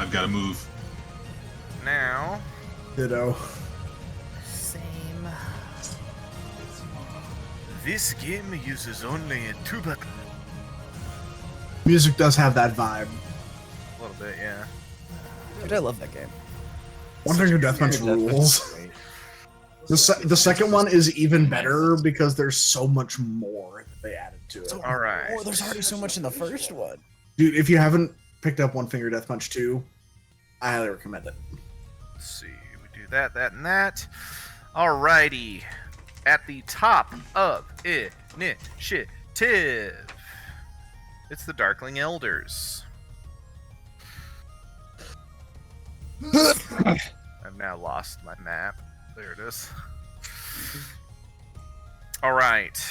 I've got to move. Now. Ditto. Same. This game uses only two buttons. Music does have that vibe. A little bit, yeah. Dude, I love that game. One Finger Death Punch rules. The second one is even better because there's so much more that they added to it. All right. Oh, there's already so much in the first one. Dude, if you haven't picked up One Finger Death Punch 2, I highly recommend it. Let's see. We do that, that, and that. Alrighty. At the top of initiative, it's the Darkling Elders. I've now lost my map. There it is. Alright.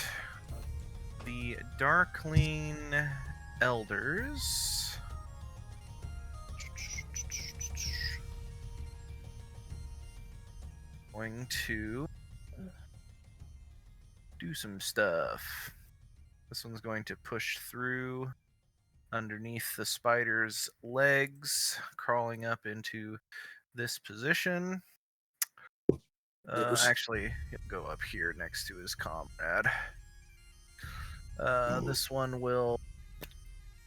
The Darkling Elders. Going to do some stuff. This one's going to push through underneath the spider's legs, crawling up into this position. Actually, he'll go up here next to his comrade. This one will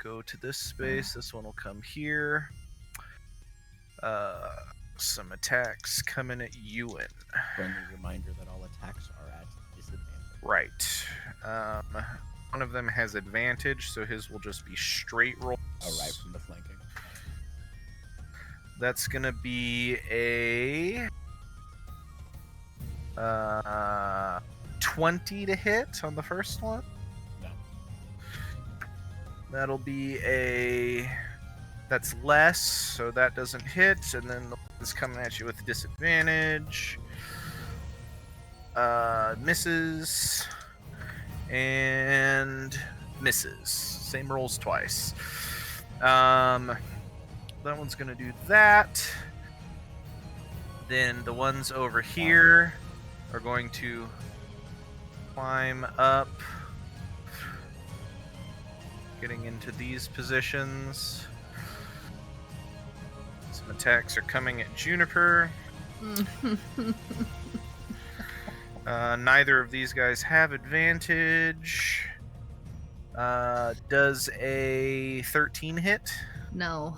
go to this space. This one will come here. Some attacks coming at Ewan. Friendly reminder that all attacks are at disadvantage. Right. One of them has advantage, so his will just be straight rolls. Right from the flanking. That's gonna be a 20 to hit on the first one. No. That'll be that's less, so that doesn't hit, and then it's coming at you with disadvantage. Misses and misses. Same rolls twice. That one's gonna do that. Then the ones over here are going to climb up, getting into these positions. Some attacks are coming at Juniper. Neither of these guys have advantage. Does a 13 hit? No.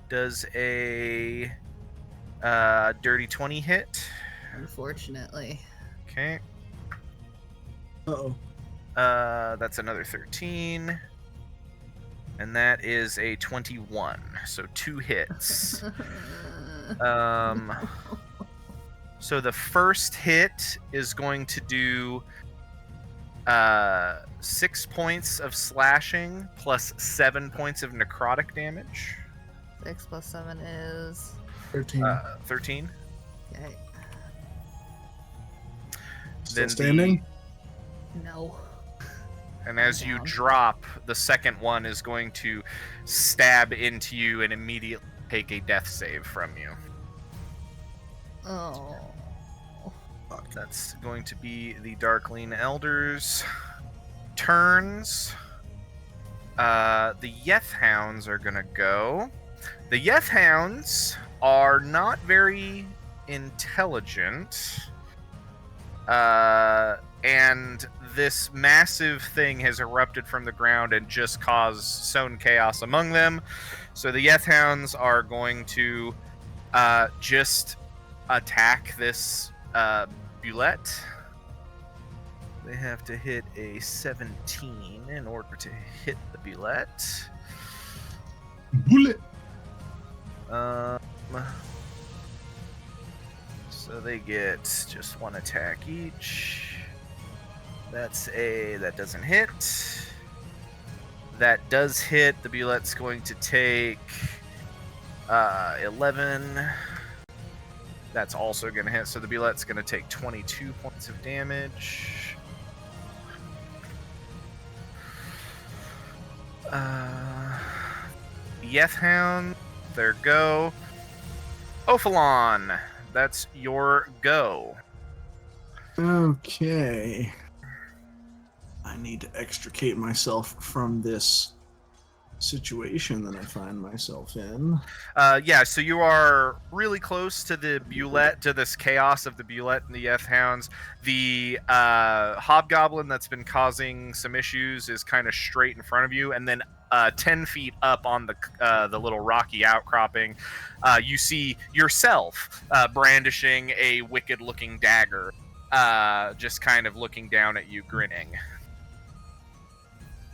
Does a dirty 20 hit? Unfortunately. Okay. Uh-oh. That's another 13. And that is a 21. So 2 hits. So the first hit is going to do 6 points of slashing plus 7 points of necrotic damage. 6 plus 7 is 13. 13. okay. Still standing? No. And as you drop, the second one is going to stab into you and immediately take a death save from you. Oh. That's going to be the Darkling Elders' turns. The Yeth Hounds are going to go. The Yeth Hounds are not very intelligent. And this massive thing has erupted from the ground and just caused sown chaos among them. So the Yeth Hounds are going to just attack this Bulette. They have to hit a 17 in order to hit the Bulette. Bullet. So they get just 1 attack each. That doesn't hit. That does hit. The Bulette's going to take 11. That's also going to hit. So the Bulette's going to take 22 points of damage. Yeth Hound, their go. Ophalon, that's your go. Okay. I need to extricate myself from this situation that I find myself in. Yeah, so you are really close to the Bulette, to this chaos of the Bulette and the Yeth Hounds. The hobgoblin that's been causing some issues is kind of straight in front of you, and then 10 feet up on the little rocky outcropping, you see yourself brandishing a wicked-looking dagger, just kind of looking down at you, grinning.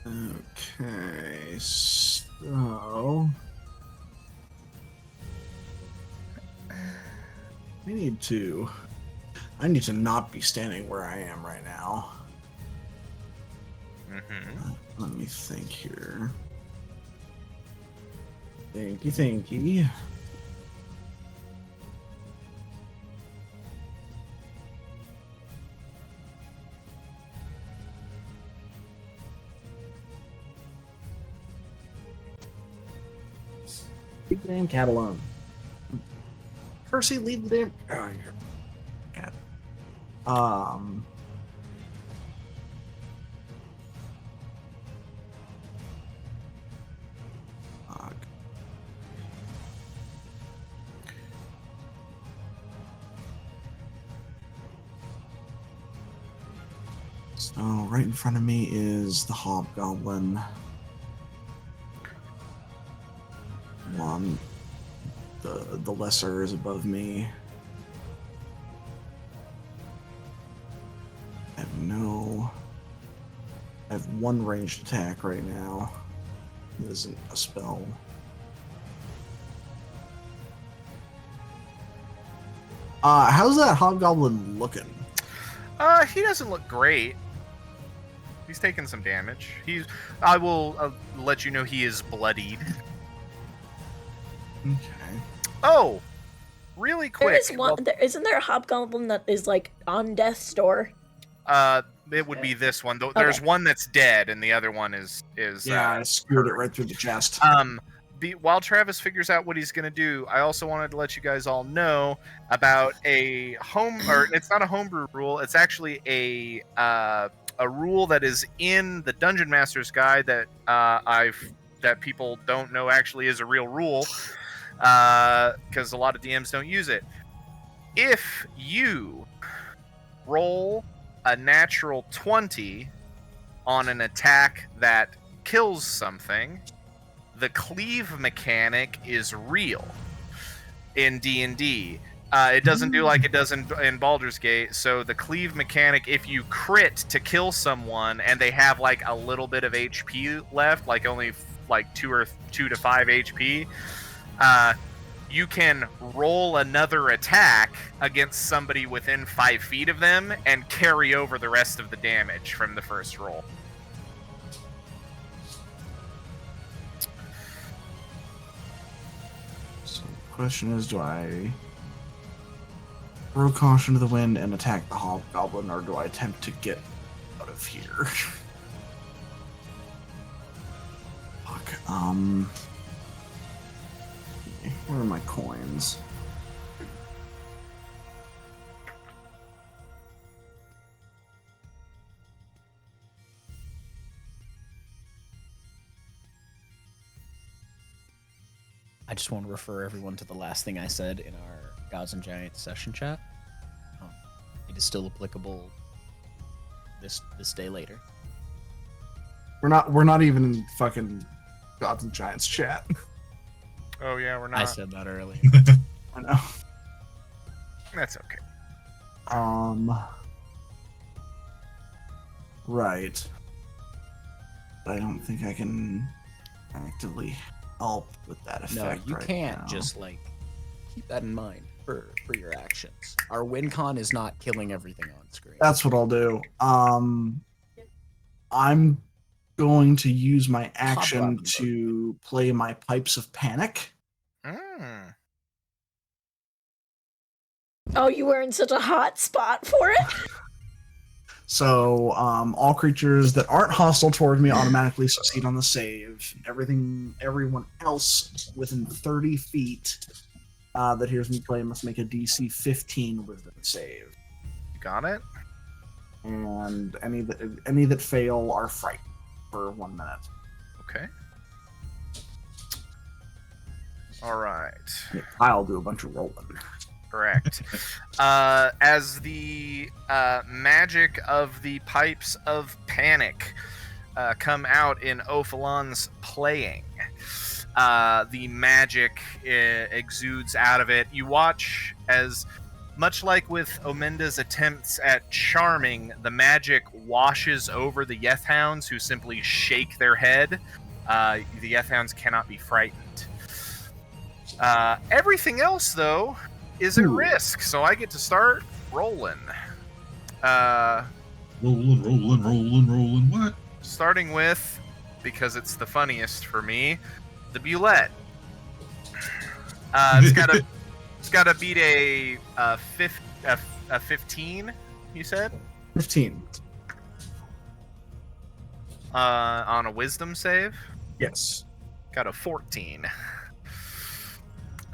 Okay, so I need to not be standing where I am right now. Mm-hmm. Let me think here. Thinky. Leave the damn cat alone. Percy, leave the damn cat. Fuck. So right in front of me is the hobgoblin. One, the lesser is above me. I have one ranged attack right now. It isn't a spell. How's that hobgoblin looking? He doesn't look great. He's taken some damage. I will let you know he is bloodied. Okay. Oh, really quick. Isn't there a hobgoblin that is like on death's door? It would be this one. There's one that's dead, and the other one is. Yeah, I screwed it right through the chest. While Travis figures out what he's gonna do, I also wanted to let you guys all know about a it's not a homebrew rule. It's actually a rule that is in the Dungeon Master's Guide that that people don't know actually is a real rule, because a lot of DMs don't use it. If you roll a natural 20 on an attack that kills something, the cleave mechanic is real in D&D. It doesn't do like it does in Baldur's Gate. So the cleave mechanic, if you crit to kill someone and they have like a little bit of HP left, like only like 2 to 5 HP, you can roll another attack against somebody within 5 feet of them and carry over the rest of the damage from the first roll. So the question is, do I throw caution to the wind and attack the hobgoblin, or do I attempt to get out of here? Fuck, where are my coins? I just want to refer everyone to the last thing I said in our Gods and Giants session chat. It is still applicable this day later. We're not even in fucking Gods and Giants chat. Oh yeah, we're not. I said that earlier. I know. That's okay. Right. But I don't think I can actively help with that effect. No, you right can't now. just like keep that in mind for your actions. Our win con is not killing everything on screen. That's what I'll do. I'm going to use my action Hobgoblin to play my Pipes of Panic. Mm. Oh, you were in such a hot spot for it? So all creatures that aren't hostile toward me automatically succeed on the save. Everyone else within 30 feet that hears me play must make a DC 15 Wisdom save. You got it? And any that fail are frightened for 1 minute. Okay. All right. I'll do a bunch of rolling. Correct. As the magic of the pipes of panic come out in Ophalon's playing, the magic exudes out of it. You watch as, much like with Omenda's attempts at charming, the magic washes over the Yethhounds, who simply shake their head. The Yethhounds cannot be frightened. Everything else, though, is at risk, so I get to start rolling. Rolling. What? Starting with, because it's the funniest for me, the Bulette. It's got to beat a 15. You said 15. On a Wisdom save. Yes. Got a 14.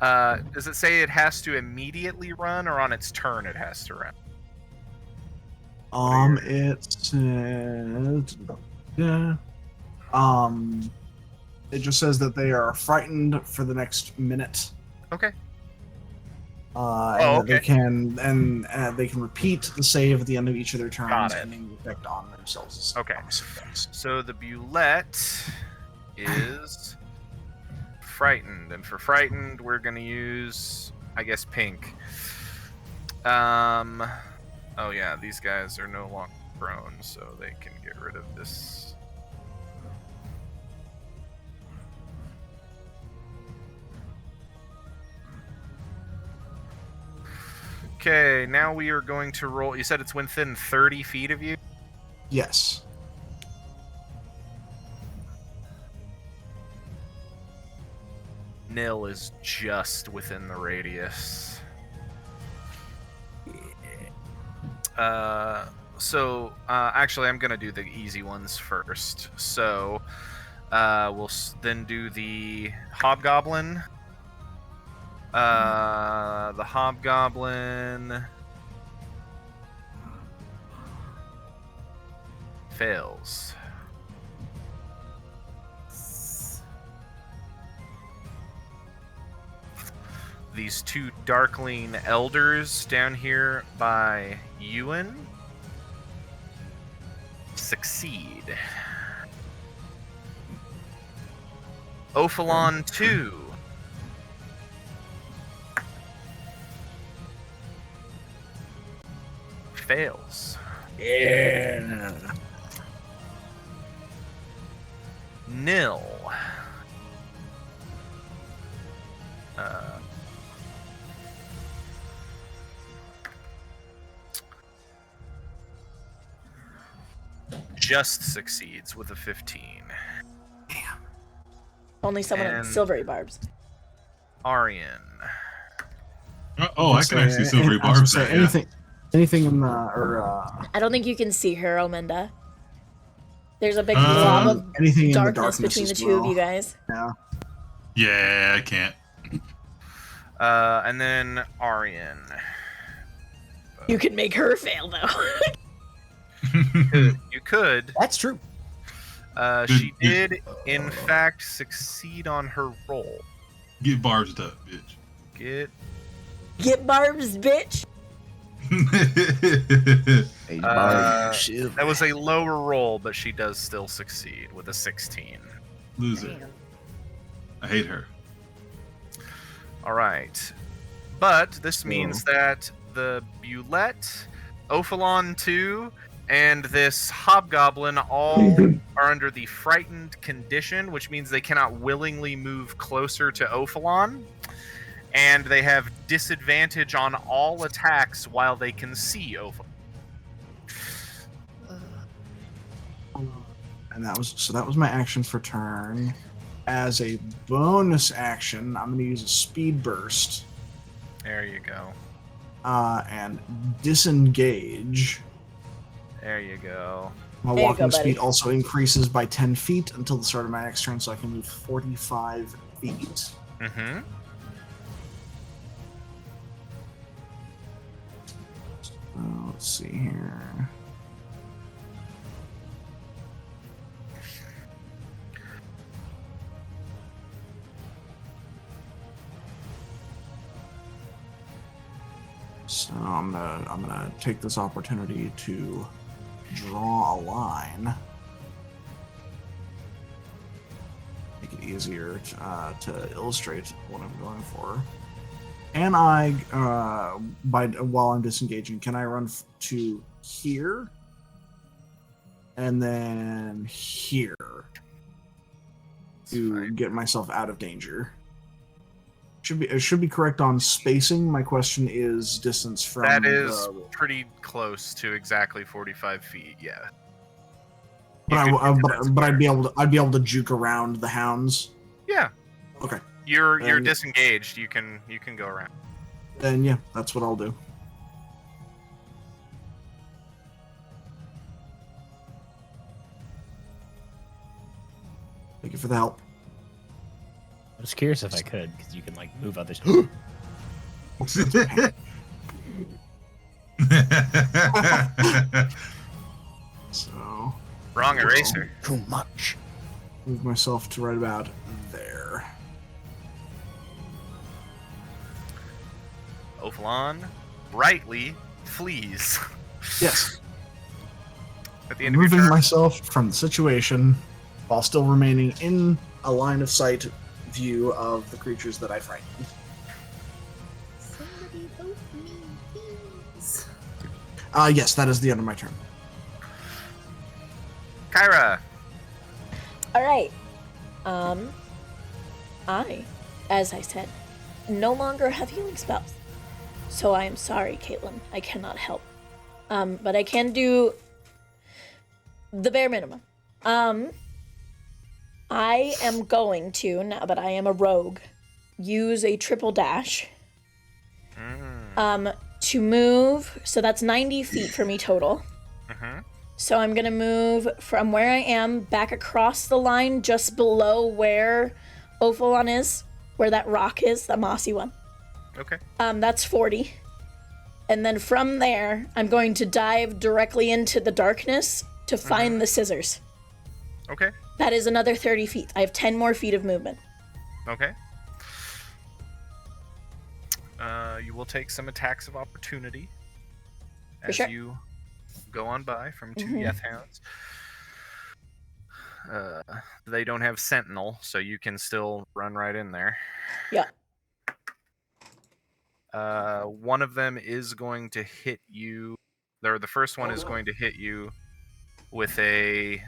Does it say it has to immediately run, or on its turn it has to run? It says, yeah. It just says that they are frightened for the next minute. Okay. And that okay. they can repeat the save at the end of each of their turns, Got it. ending the effect on themselves. Okay. So the Bulette is frightened, and for frightened, we're gonna use, I guess, pink. Oh yeah, these guys are no longer prone, so they can get rid of this. Okay, now we are going to roll. You said it's within 30 feet of you? Yes. Nil is just within the radius. Actually, I'm gonna do the easy ones first. So, we'll then do the Hobgoblin. The Hobgoblin fails. These two Darkling Elders down here by Ewan succeed. Ophalon 2 fails. Yeah. Nil. Just succeeds with a 15. Only someone in And- silvery barbs. Arian. I can actually silvery I was gonna barbs. say, anything in the I don't think you can see her, Omenda. There's a big Uh, blob of anything in the darkness darkness between the as two of well. you guys. Yeah. Yeah, I can't. And then Arian. You can make her fail, though. You could. That's true. She did, in fact, succeed on her roll. Get barbs up, bitch. Get barbs, bitch. That was a lower roll, but she does still succeed with a 16. Loser. Damn. I hate her. All right. But this means that the Bulette, Ophalon 2, and this Hobgoblin all are under the frightened condition, which means they cannot willingly move closer to Ophalon. And they have disadvantage on all attacks while they can see Ophalon. And that was my action for turn. As a bonus action, I'm going to use a speed burst There you go. and disengage. There you go. My There you walking go, buddy. speed also increases by 10 feet until the start of my next turn, so I can move 45 feet. Mm-hmm. Let's see here. So I'm gonna take this opportunity to draw a line. Make it easier to illustrate what I'm going for. And while I'm disengaging, can I run to here and then here to get myself out of danger? It should be correct on spacing. My question is distance from. That is pretty close to exactly 45 feet. Yeah. But I'd be able to juke around the hounds. Yeah. Okay. You're disengaged. You can go around. Then yeah, that's what I'll do. Thank you for the help. I was curious if I could, because you can like move others. So Wrong eraser. Too much. move myself to right about there. Ophalon brightly flees. Yes. At the end of your Moving turn, myself from the situation while still remaining in a line of sight view of the creatures that I frightened. Somebody help me, please. Yes, that is the end of my turn. Kyra. All right. I, as I said, no longer have healing spells. So I am sorry, Caitlin. I cannot help. But I can do the bare minimum. I am going to, now that I am a rogue, use a triple dash. To move, so that's 90 feet for me total. So I'm gonna move from where I am back across the line just below where Ophalon is, where that rock is, the mossy one. Okay. That's 40. And then from there, I'm going to dive directly into the darkness to find the scissors. Okay. That is another 30 feet. I have 10 more feet of movement. Okay. You will take some attacks of opportunity as sure. you go on by from two Yeth hounds. They don't have sentinel, so you can still run right in there. Yeah. One of them is going to hit you. The first one is going to hit you with a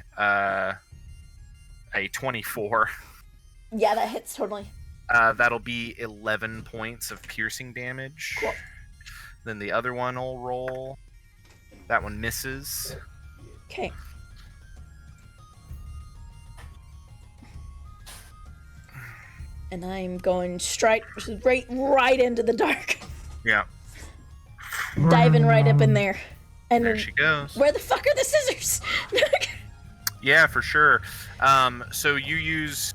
24. Yeah, that hits totally. That'll be 11 points of piercing damage. Cool. Then the other one will roll. That one misses. Okay. And I'm going right into the dark. Yeah. Diving right up in there. And There she goes. where the fuck are the scissors? Yeah, for sure. So you use...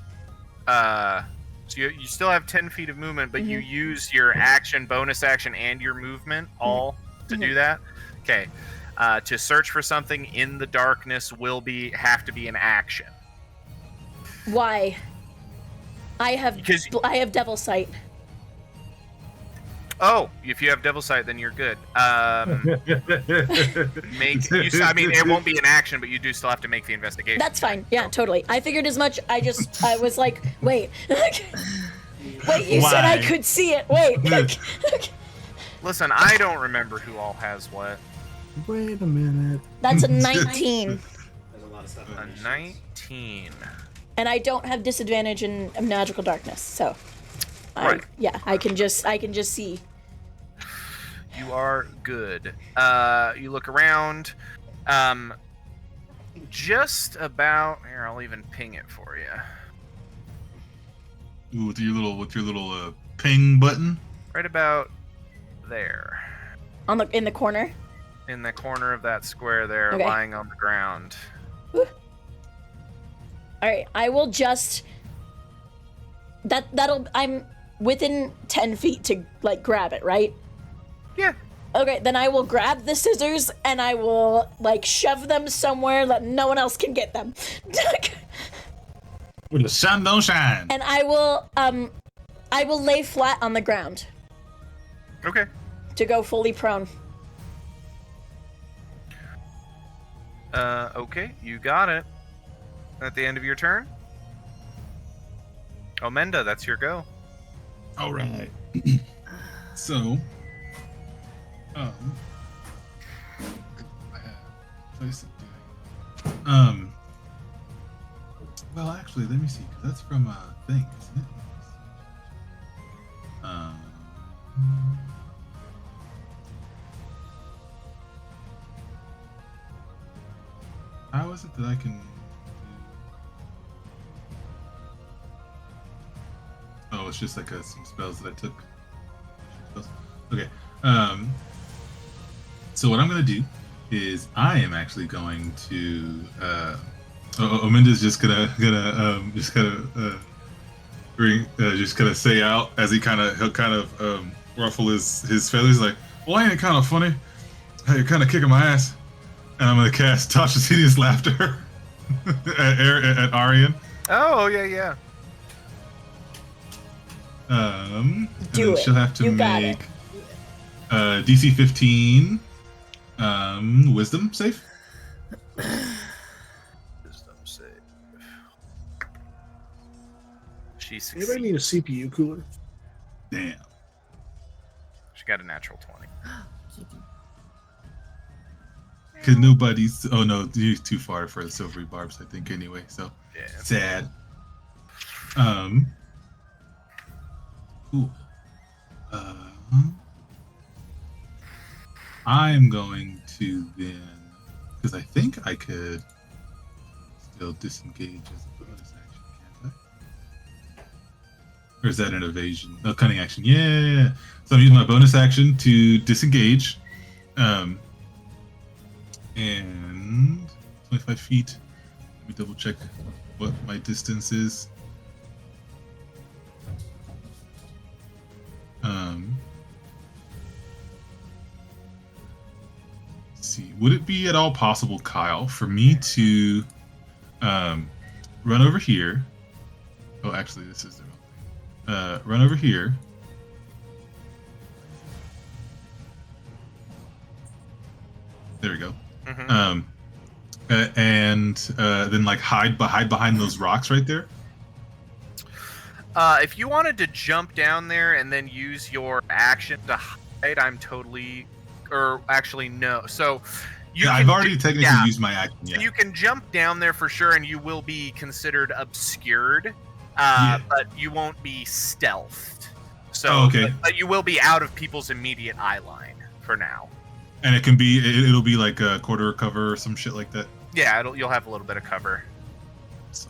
So you still have 10 feet of movement, but you use your action, bonus action, and your movement all to do that. Okay. To search for something in the darkness will have to be an action. Why? I have devil sight. Oh, if you have devil sight, then you're good. I mean, it won't be an action, but you do still have to make the investigation. That's fine. Yeah, totally. I figured as much. I was like, wait. Wait, you said I could see it. Wait. Listen, I don't remember who all has what. Wait a minute. That's a 19. A 19. And I don't have disadvantage in magical darkness, so Right. I can just see. You are good. You look around. Just about here. I'll even ping it for you. Ooh, with your little ping button. Right about there, In the corner. in the corner of that square there, Okay. lying on the ground. All right, I will just. I'm within 10 feet to like grab it, right? Yeah. Okay, then I will grab the scissors and I will like shove them somewhere that no one else can get them. When the sun don't shine. And I will lay flat on the ground. Okay. to go fully prone. Okay, you got it. At the end of your turn. Omenda, that's your go. All right. So, I have a place of doing. Well, actually, let me see, because that's from a thing, isn't it? How is it that I can? Oh, it's just like some spells that I took. Okay. So what I'm gonna do is I am actually going to. Ominda's just gonna say out as he'll kind of ruffle his feathers like, well, ain't it kind of funny how you're kind of kicking my ass, and I'm gonna cast Tasha's Hideous Laughter at Aryan. Oh, yeah. Do then it. She'll have to You got make DC 15 Wisdom save. Wisdom save. She Anybody need a CPU cooler? Damn. She got a natural 20. Cause nobody's. Oh no, you're too far for the silvery barbs, I think. Anyway, so Yeah. sad. Ooh. I'm going to then, because I think I could still disengage as a bonus action, can't I? Or is that an evasion? No, cunning action. Yeah. So I'm using my bonus action to disengage. And 25 feet. Let me double check what my distance is. Let's see. Would it be at all possible, Kyle, for me to run over here? Oh, actually, this is the wrong thing. Run over here. There we go. Mm-hmm. And then like hide behind those rocks right there. If you wanted to jump down there and then use your action to hide, I'm totally, or actually no. So you I've already technically used my action. Yeah. You can jump down there for sure, and you will be considered obscured, but you won't be stealthed. So, okay. But you will be out of people's immediate eye line for now. And it'll be like a quarter cover or some shit like that. Yeah, you'll have a little bit of cover. So.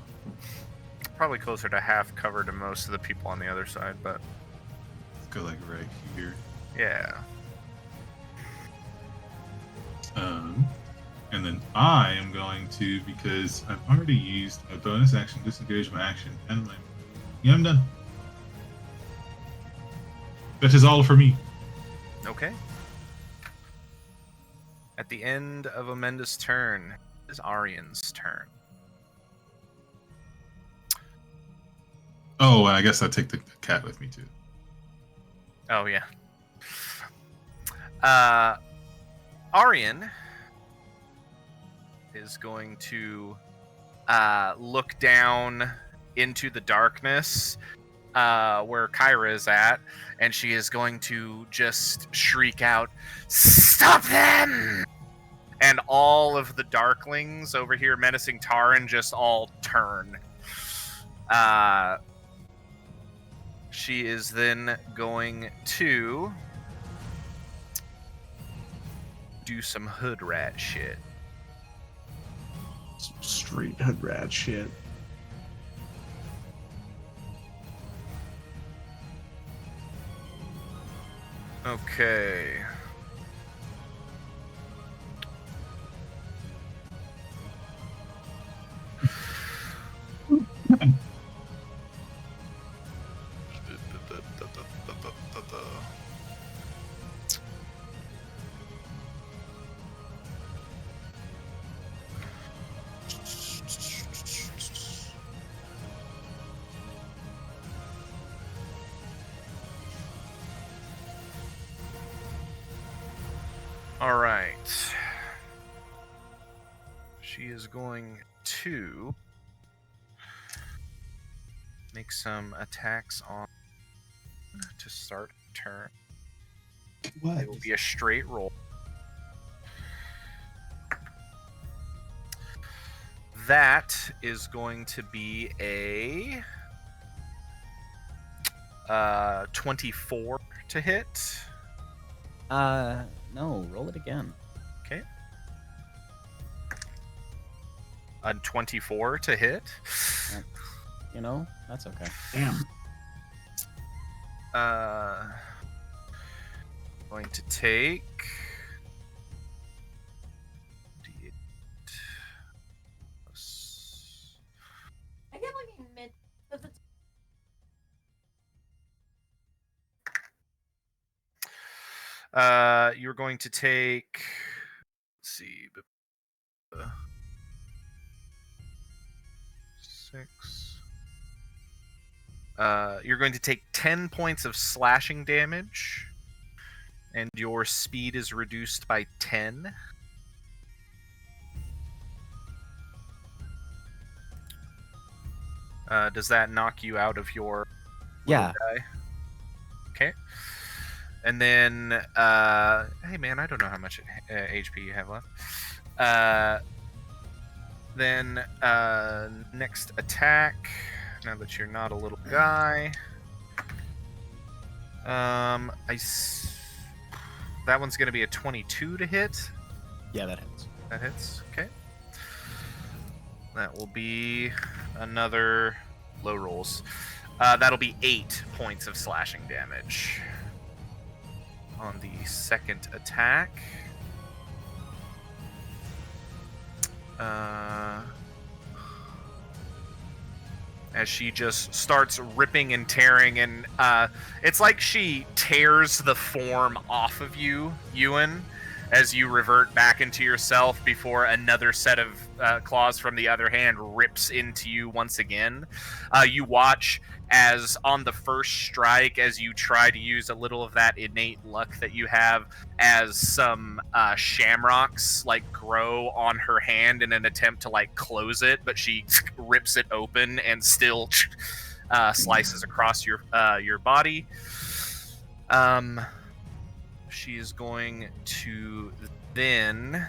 Probably closer to half cover to most of the people on the other side, but Let's go like right here. yeah. And then I am going to, because I've already used my bonus action, disengage my action, and my yeah, I'm done. That is all for me. Okay. At the end of Amenda's turn is Aryan's turn. Oh, and I guess I'll take the cat with me too. Oh yeah. Aryan is going to look down into the darkness where Kyra is at, and she is going to just shriek out, "Stop them!" And all of the darklings over here menacing Taran just all turn. She is then going to do some hood rat shit. Some straight hood rat shit. Okay. All right. She is going to make some attacks on to start turn. What? It will be a straight roll. That is going to be a 24 to hit. No, roll it again. Okay. A 24 to hit. You know, that's okay. Damn. Going to take D8 plus I get like a mid. you're going to take, let's see, 6. You're going to take 10 points of slashing damage, and your speed is reduced by 10. Does that knock you out of your Yeah. die? Okay. And then, hey man, I don't know how much HP you have left. Then, next attack. Now that you're not a little guy, that one's gonna be a 22 to hit. Yeah, that hits. That hits. Okay. That will be another low rolls. That'll be 8 points of slashing damage on the second attack. As she just starts ripping and tearing, and it's like she tears the form off of you, Ewan, as you revert back into yourself before another set of claws from the other hand rips into you once again. You watch as on the first strike, as you try to use a little of that innate luck that you have, as some shamrocks like grow on her hand in an attempt to like close it, but she rips it open and still slices across your body. She is going to then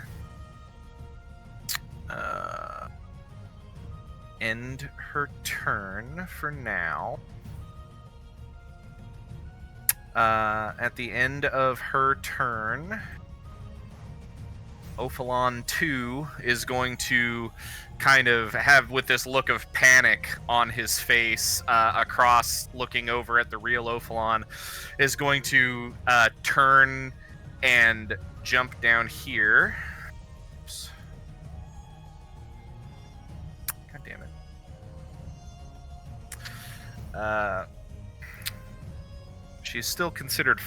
end her turn for now. At the end of her turn, Ophalon 2 is going to kind of have, with this look of panic on his face, across looking over at the real Ophalon, is going to turn and jump down here. Oops. God damn it. She's still considered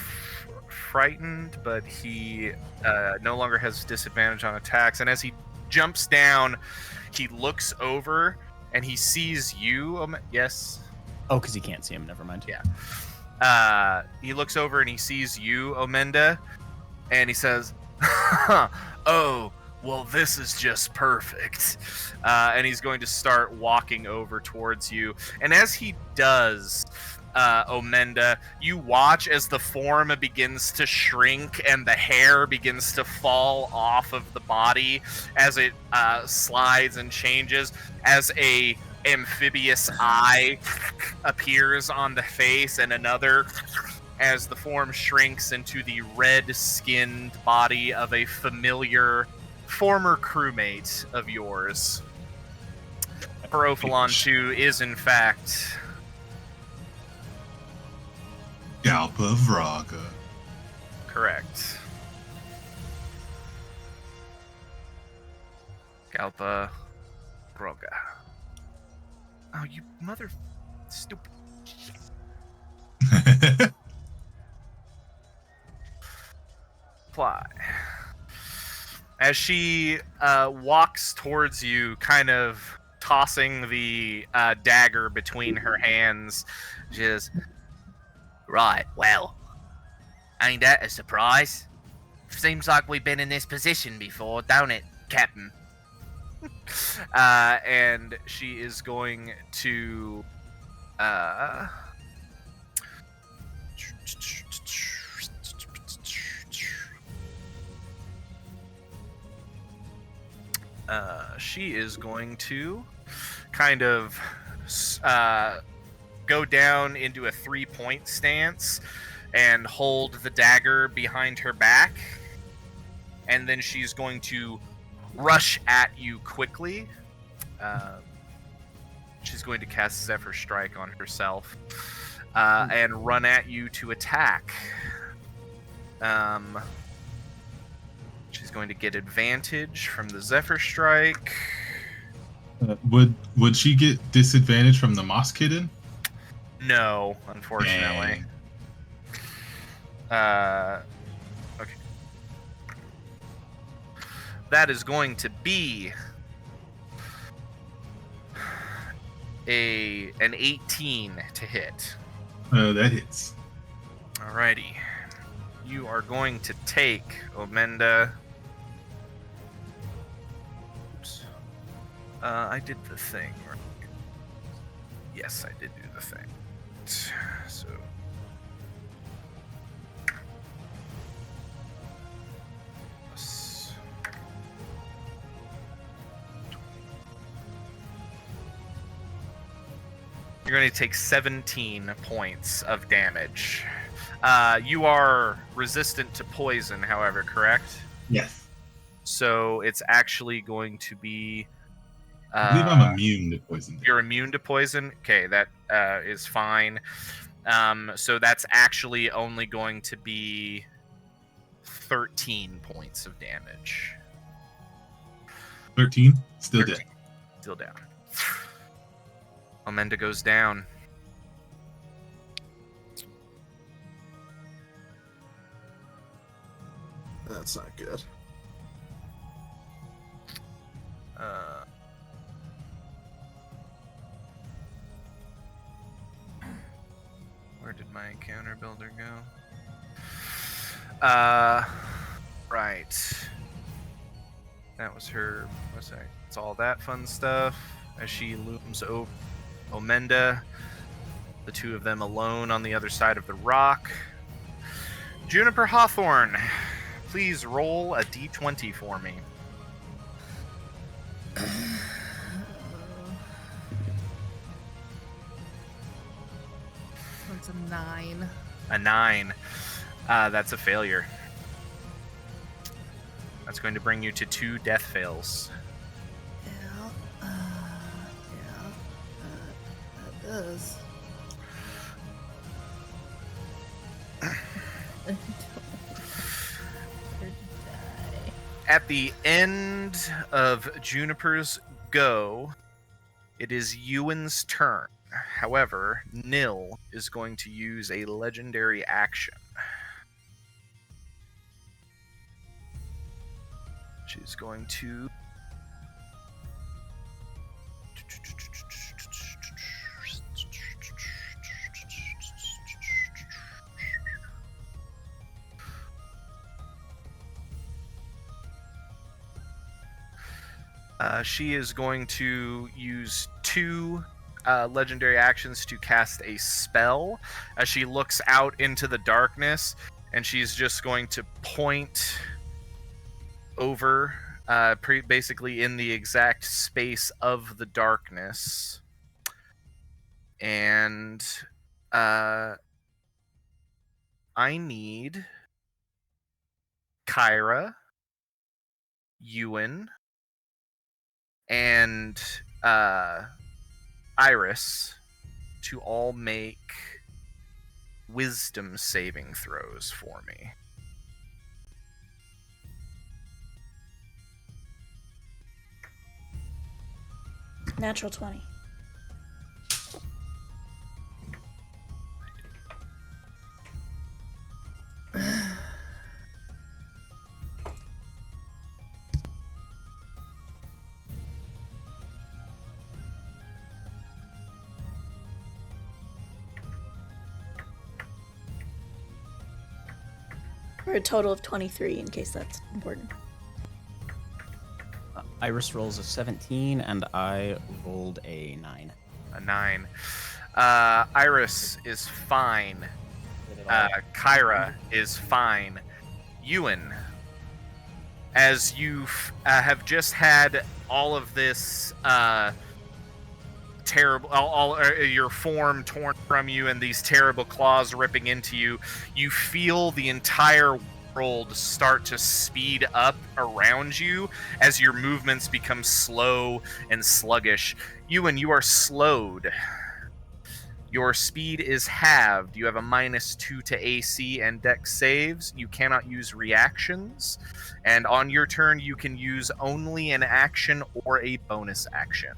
frightened, but he no longer has disadvantage on attacks. And as he jumps down, he looks over and he sees you. Yes. Oh, because he can't see him. Never mind. Yeah. He looks over and he sees you, Omenda, and he says, "Oh, well, this is just perfect." And he's going to start walking over towards you. And as he does, Omenda, you watch as the form begins to shrink and the hair begins to fall off of the body as it slides and changes, as a amphibious eye appears on the face, and another as the form shrinks into the red-skinned body of a familiar former crewmate of yours. Ophalon 2 is in fact Galpa Vraga. correct. Galpa Vroga. Oh, you mother stupid. Fly. As she walks towards you, kind of tossing the dagger between her hands, just, right, well, ain't that a surprise? Seems like we've been in this position before, don't it, Captain? And she is going to she is going to kind of go down into a 3-point stance and hold the dagger behind her back, and then she's going to rush at you quickly. She's going to cast Zephyr Strike on herself and run at you to attack. She's going to get advantage from the Zephyr Strike. Would she get disadvantage from the Moss Kitten? No, unfortunately. Okay. That is going to be an 18 to hit. That hits. Alrighty. You are going to take, Omenda. Oops. I did the thing, right? Yes, I did do the thing. So. You're going to take 17 points of damage. You are resistant to poison, however, correct? Yes. So it's actually going to be... I believe I'm immune to poison. You're immune to poison? Okay, that is fine. So that's actually only going to be 13 points of damage. 13? Still 13. dead. Still down. Omenda goes down. That's not good. Where did my encounter builder go? Right. That was her. What's that? It's all that fun stuff. As she looms over Omenda, the two of them alone on the other side of the rock. Juniper Hawthorne, please roll a d20 for me. That's a 9. A 9. That's a failure. That's going to bring you to 2 death fails. That does. At the end of Juniper's go, it is Ewan's turn. However, Nil is going to use a legendary action. She's going to... she is going to use 2 legendary actions to cast a spell as she looks out into the darkness, and she's just going to point over basically in the exact space of the darkness, and I need Kyra, Ewan, and Iris to all make wisdom saving throws for me. Natural 20. for a total of 23, in case that's important. Iris rolls a 17, and I rolled a 9. A 9. Iris is fine. Kyra is fine. Ewan, as you have just had all of this terrible, your form torn from you and these terrible claws ripping into you, you feel the entire world start to speed up around you as your movements become slow and sluggish. Ewan, you are slowed. Your speed is halved. You have a -2 to AC and Dex saves. You cannot use reactions. And on your turn, you can use only an action or a bonus action.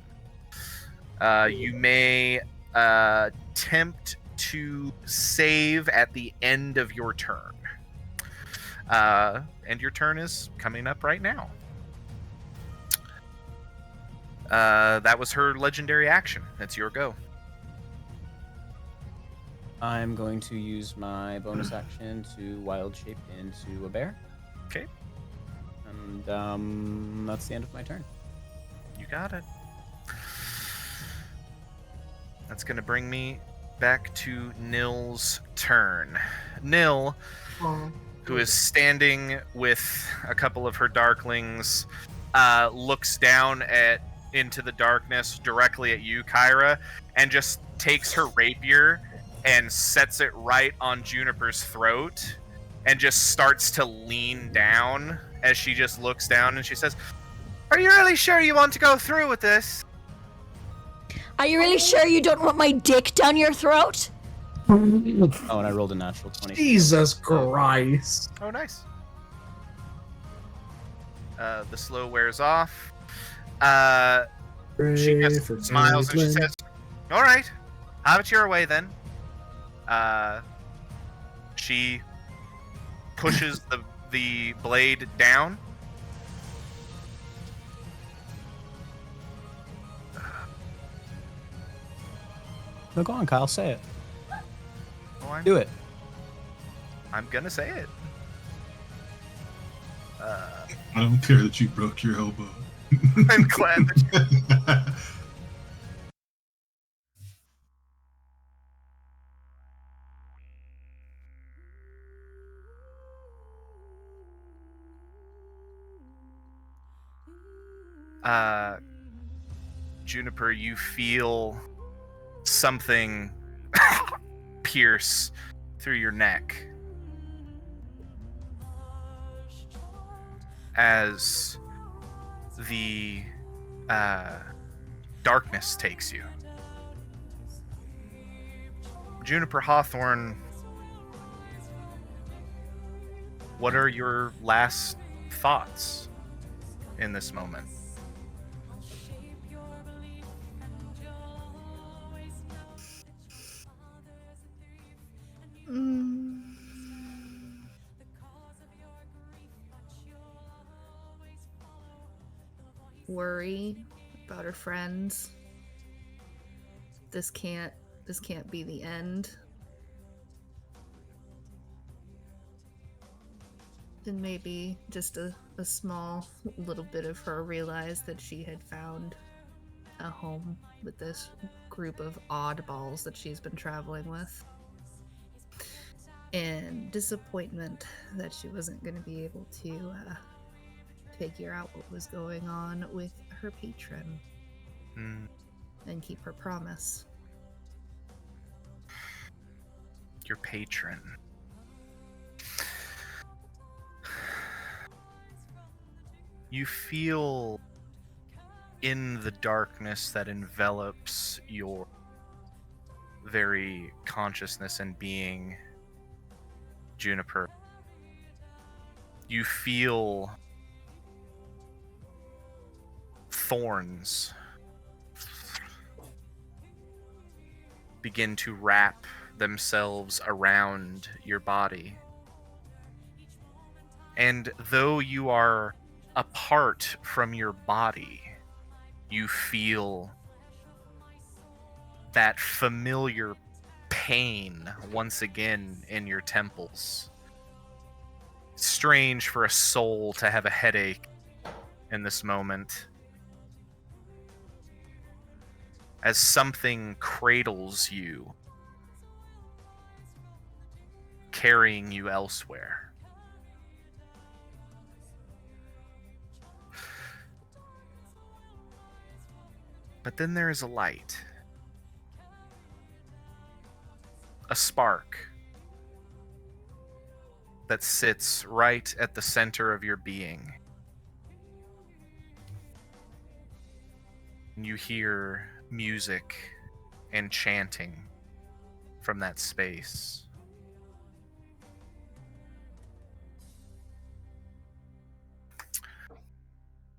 You may attempt to save at the end of your turn. And your turn is coming up right now. That was her legendary action. That's your go. I'm going to use my bonus action to wild shape into a bear. Okay. And that's the end of my turn. You got it. That's going to bring me back to Nil's turn. Nil, who is standing with a couple of her darklings, looks down into the darkness directly at you, Kyra, and just takes her rapier and sets it right on Juniper's throat and just starts to lean down as she just looks down and she says, "Are you really sure you want to go through with this?" Are you really sure you don't want my dick down your throat? Oh, and I rolled a natural 20. Jesus Christ. Oh, nice. The slow wears off. She just smiles and she says, "All right, have it your way then." She pushes the blade down. No, go on, Kyle. Say it. Oh, Do it. I'm gonna say it. I don't care that you broke your elbow. I'm glad that Juniper, you feel something pierce through your neck as the darkness takes you. Juniper Hawthorne, what are your last thoughts in this moment? Worry about her friends. This can't be the end. And maybe just a small little bit of her realized that she had found a home with this group of oddballs that she's been traveling with. And disappointment that she wasn't going to be able to figure out what was going on with her patron and keep her promise. Your patron. You feel in the darkness that envelops your very consciousness and being, Juniper. You feel thorns begin to wrap themselves around your body. And though you are apart from your body, you feel that familiar pain once again in your temples. strange for a soul to have a headache in this moment, as something cradles you, carrying you elsewhere. But then there is a light, a spark that sits right at the center of your being. And you hear music and chanting from that space.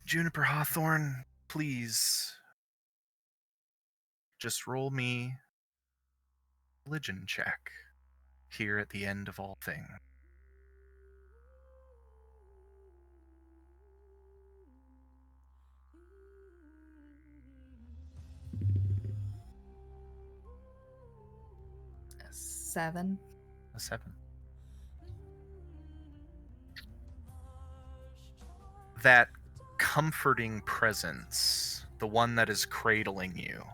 Juniper Hawthorne, please just roll me a religion check here at the end of all things. Seven. A 7. That comforting presence, the one that is cradling you,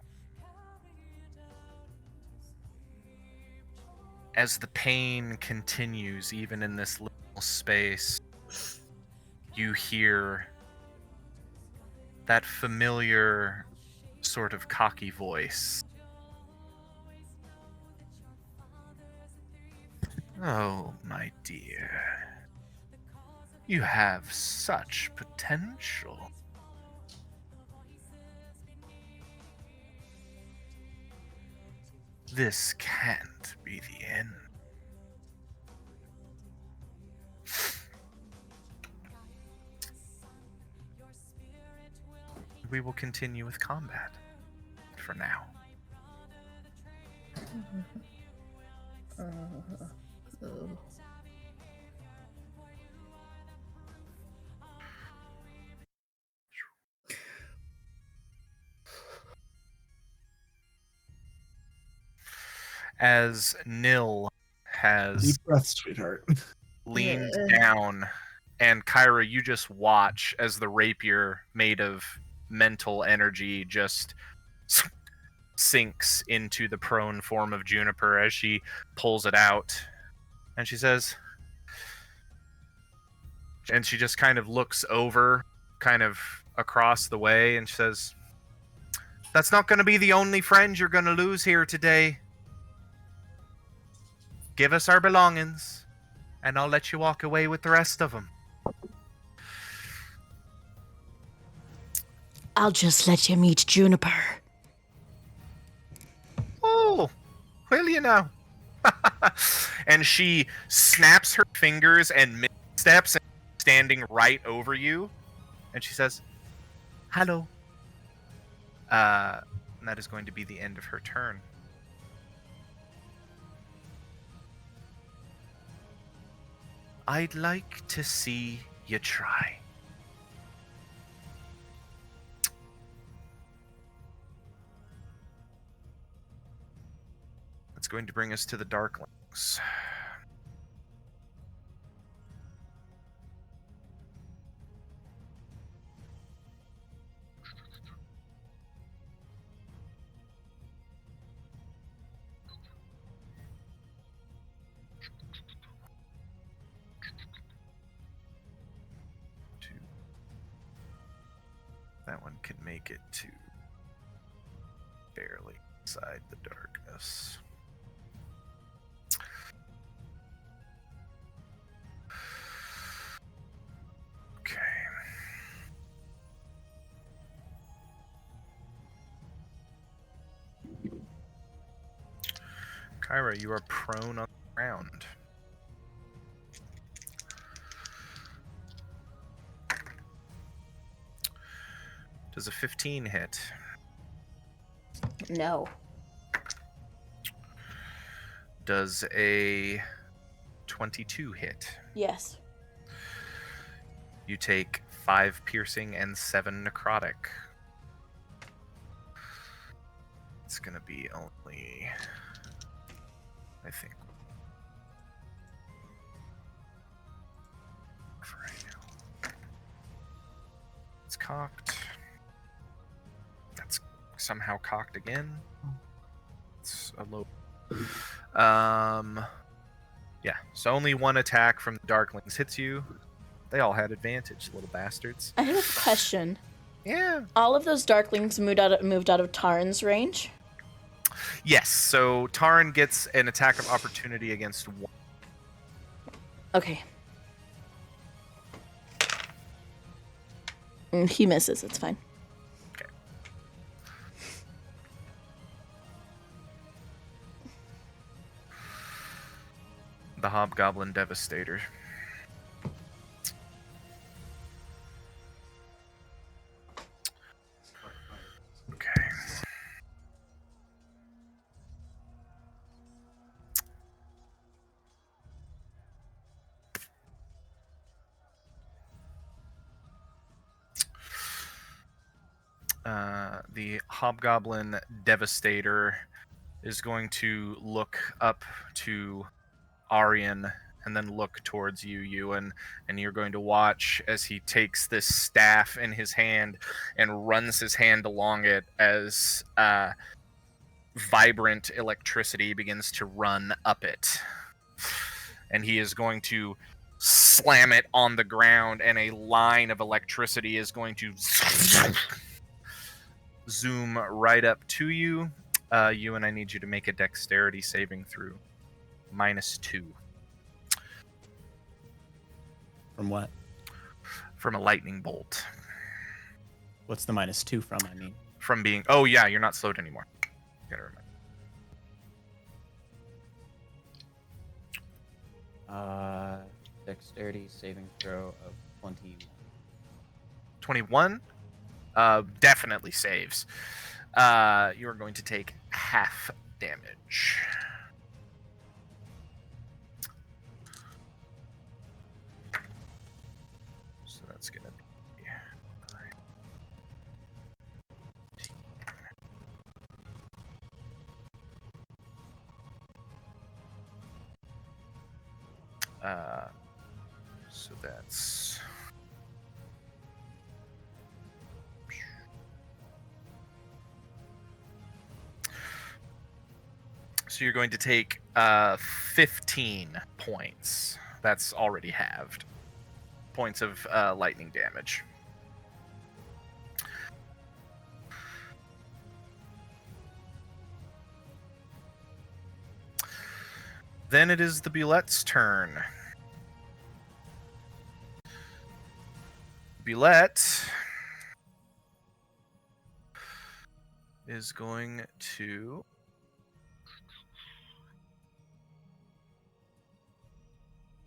as the pain continues even in this little space, you hear that familiar sort of cocky voice. Oh, my dear. You have such potential. This can't be the end. We will continue with combat for now. Oh. As Nil has Deep breath, sweetheart. leaned Yeah. down, and Kyra, you just watch as the rapier made of mental energy just sinks into the prone form of Juniper as she pulls it out. And she says, and she just kind of looks over, kind of across the way, and she says, "That's not going to be the only friend you're going to lose here today. Give us our belongings, and I'll let you walk away with the rest of them." I'll just let you meet Juniper. Oh, will you now? And she snaps her fingers and missteps, standing right over you, and she says, "Hello." And that is going to be the end of her turn. I'd like to see you try. That's going to bring us to the Darklings. That one can make it to barely inside the darkness. Okay. Kyra, you are prone on the ground. Does a 15 hit? No. Does a 22 hit? Yes. You take 5 piercing and 7 necrotic. It's gonna be only, I think, for right now. It's cocked. That's somehow cocked again. It's a low. Yeah, so only one attack from the Darklings hits you. They all had advantage, little bastards. I have a question. Yeah. All of those Darklings moved out of Tarn's range? Yes, so Tarn gets an attack of opportunity against one. Okay. He misses, it's fine. Okay. The Hobgoblin Devastator. Okay. The Hobgoblin Devastator is going to look up to Aryan and then look towards you, Ewan, and you're going to watch as he takes this staff in his hand and runs his hand along it as vibrant electricity begins to run up it. And he is going to slam it on the ground, and a line of electricity is going to zoom right up to you. Ewan, I need you to make a dexterity saving throw. -2. From what? From a lightning bolt. What's the -2 from? I mean, From being... Oh, yeah, you're not slowed anymore. You gotta remember. Dexterity saving throw of 21. 21? Definitely saves. You are going to take half damage. So that's gonna be... so that's... So you're going to take 15 points. That's already halved. Points of lightning damage. Then it is the Bulette's turn. Bulette is going to...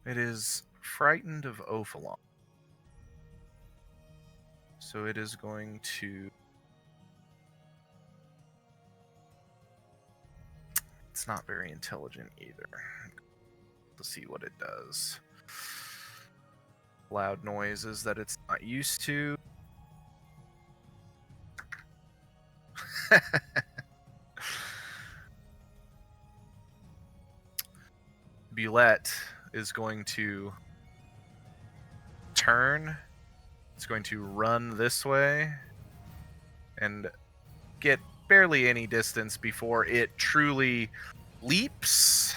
It is frightened of Ophalon. So it is going to... It's not very intelligent either. Let's see what it does. Loud noises that it's not used to. Bulette is going to turn. It's going to run this way and get barely any distance before it truly leaps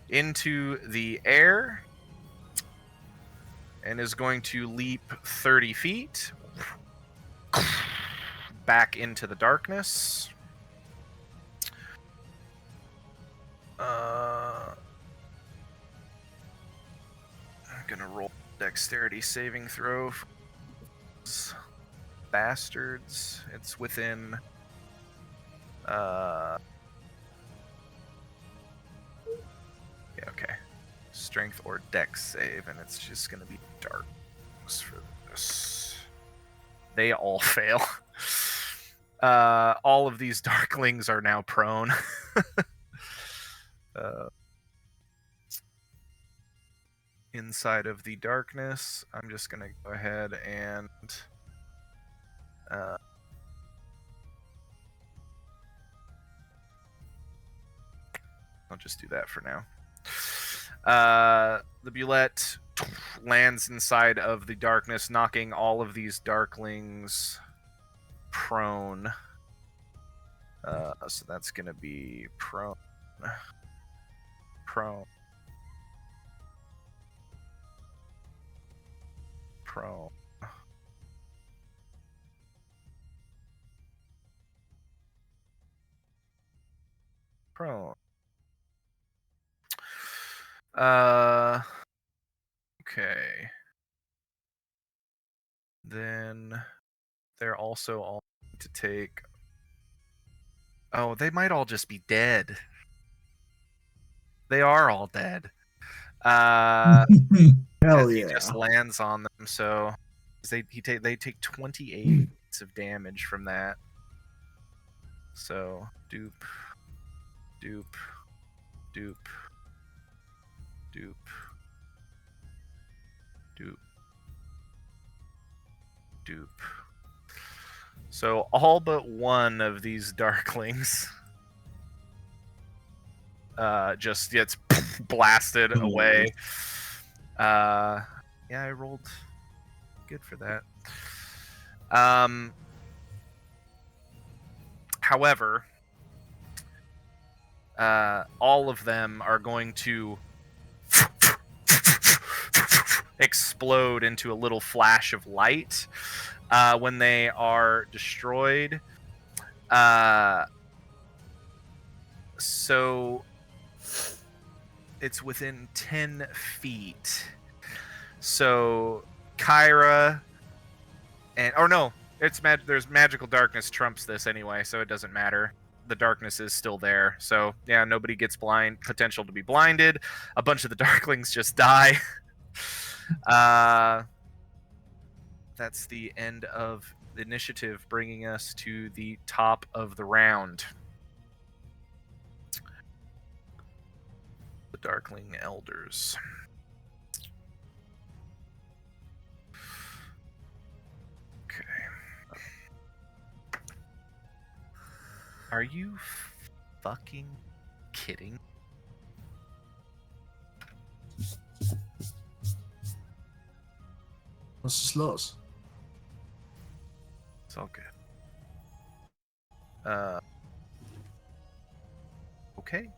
into the air and is going to leap 30 feet back into the darkness. I'm gonna roll dexterity saving throw. Bastards. It's within yeah, okay. Strength or dex save, and it's just gonna be darkness for this. They all fail. All of these darklings are now prone. Inside of the darkness, I'm just gonna go ahead and I'll just do that for now. The Bulette lands inside of the darkness, knocking all of these darklings prone. So that's going to be prone. Prone. Prone. Prone. Okay. Then they're also all to take. Oh, they might all just be dead. They are all dead. Hell He yeah. just lands on them, so they take 28 points of damage from that. So dupe, dupe, dupe, dupe, dupe, dupe. So all but one of these darklings just gets blasted away. Yeah, I rolled good for that. However, all of them are going to explode into a little flash of light when they are destroyed. So it's within 10 feet. So Kyra and there's magical darkness trumps this anyway, so it doesn't matter. The darkness is still there. So yeah, nobody gets potential to be blinded. A bunch of the darklings just die. That's the end of the initiative, bringing us to the top of the round. The Darkling Elders. Okay. Are you fucking kidding? What's the los? It's all good. Okay.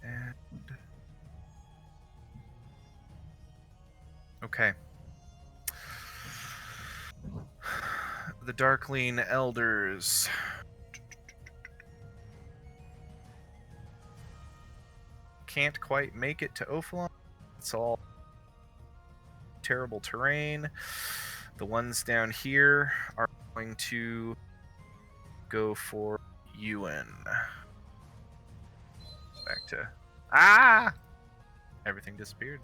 And okay. The Darkling Elders. Can't quite make it to Ophalon. It's all terrible terrain. The ones down here are going to go for Ewan. Back to everything disappeared.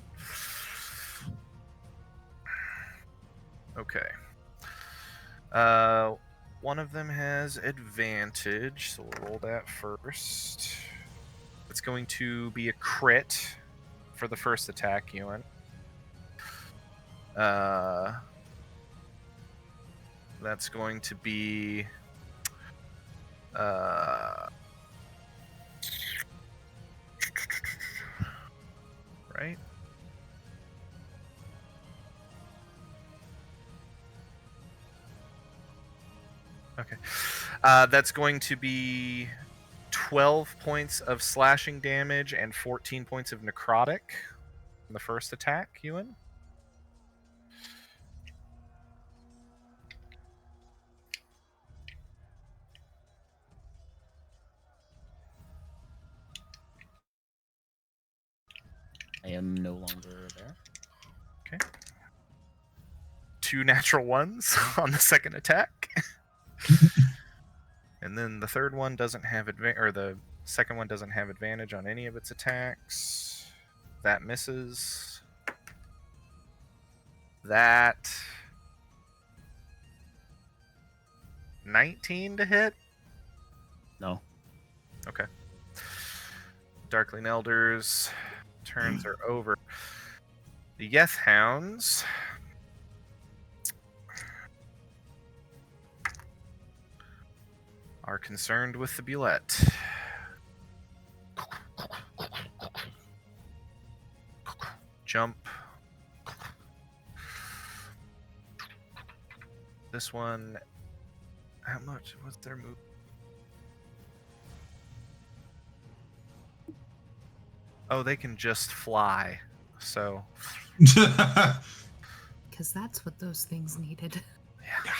Okay. One of them has advantage, so we'll roll that first. It's going to be a crit for the first attack, Ewan. That's going to be right? Okay. That's going to be 12 points of slashing damage and 14 points of necrotic on the first attack, Ewan. I am no longer there. Okay. 2 natural ones on the second attack. And then the third one doesn't have the second one doesn't have advantage on any of its attacks. That misses. That 19 to hit? No. Okay. Darkling Elders turns are over. The Yeth Hounds are concerned with the Bulette. Jump. This one, how much was their move? Oh, they can just fly. So, Because that's what those things needed. yeah.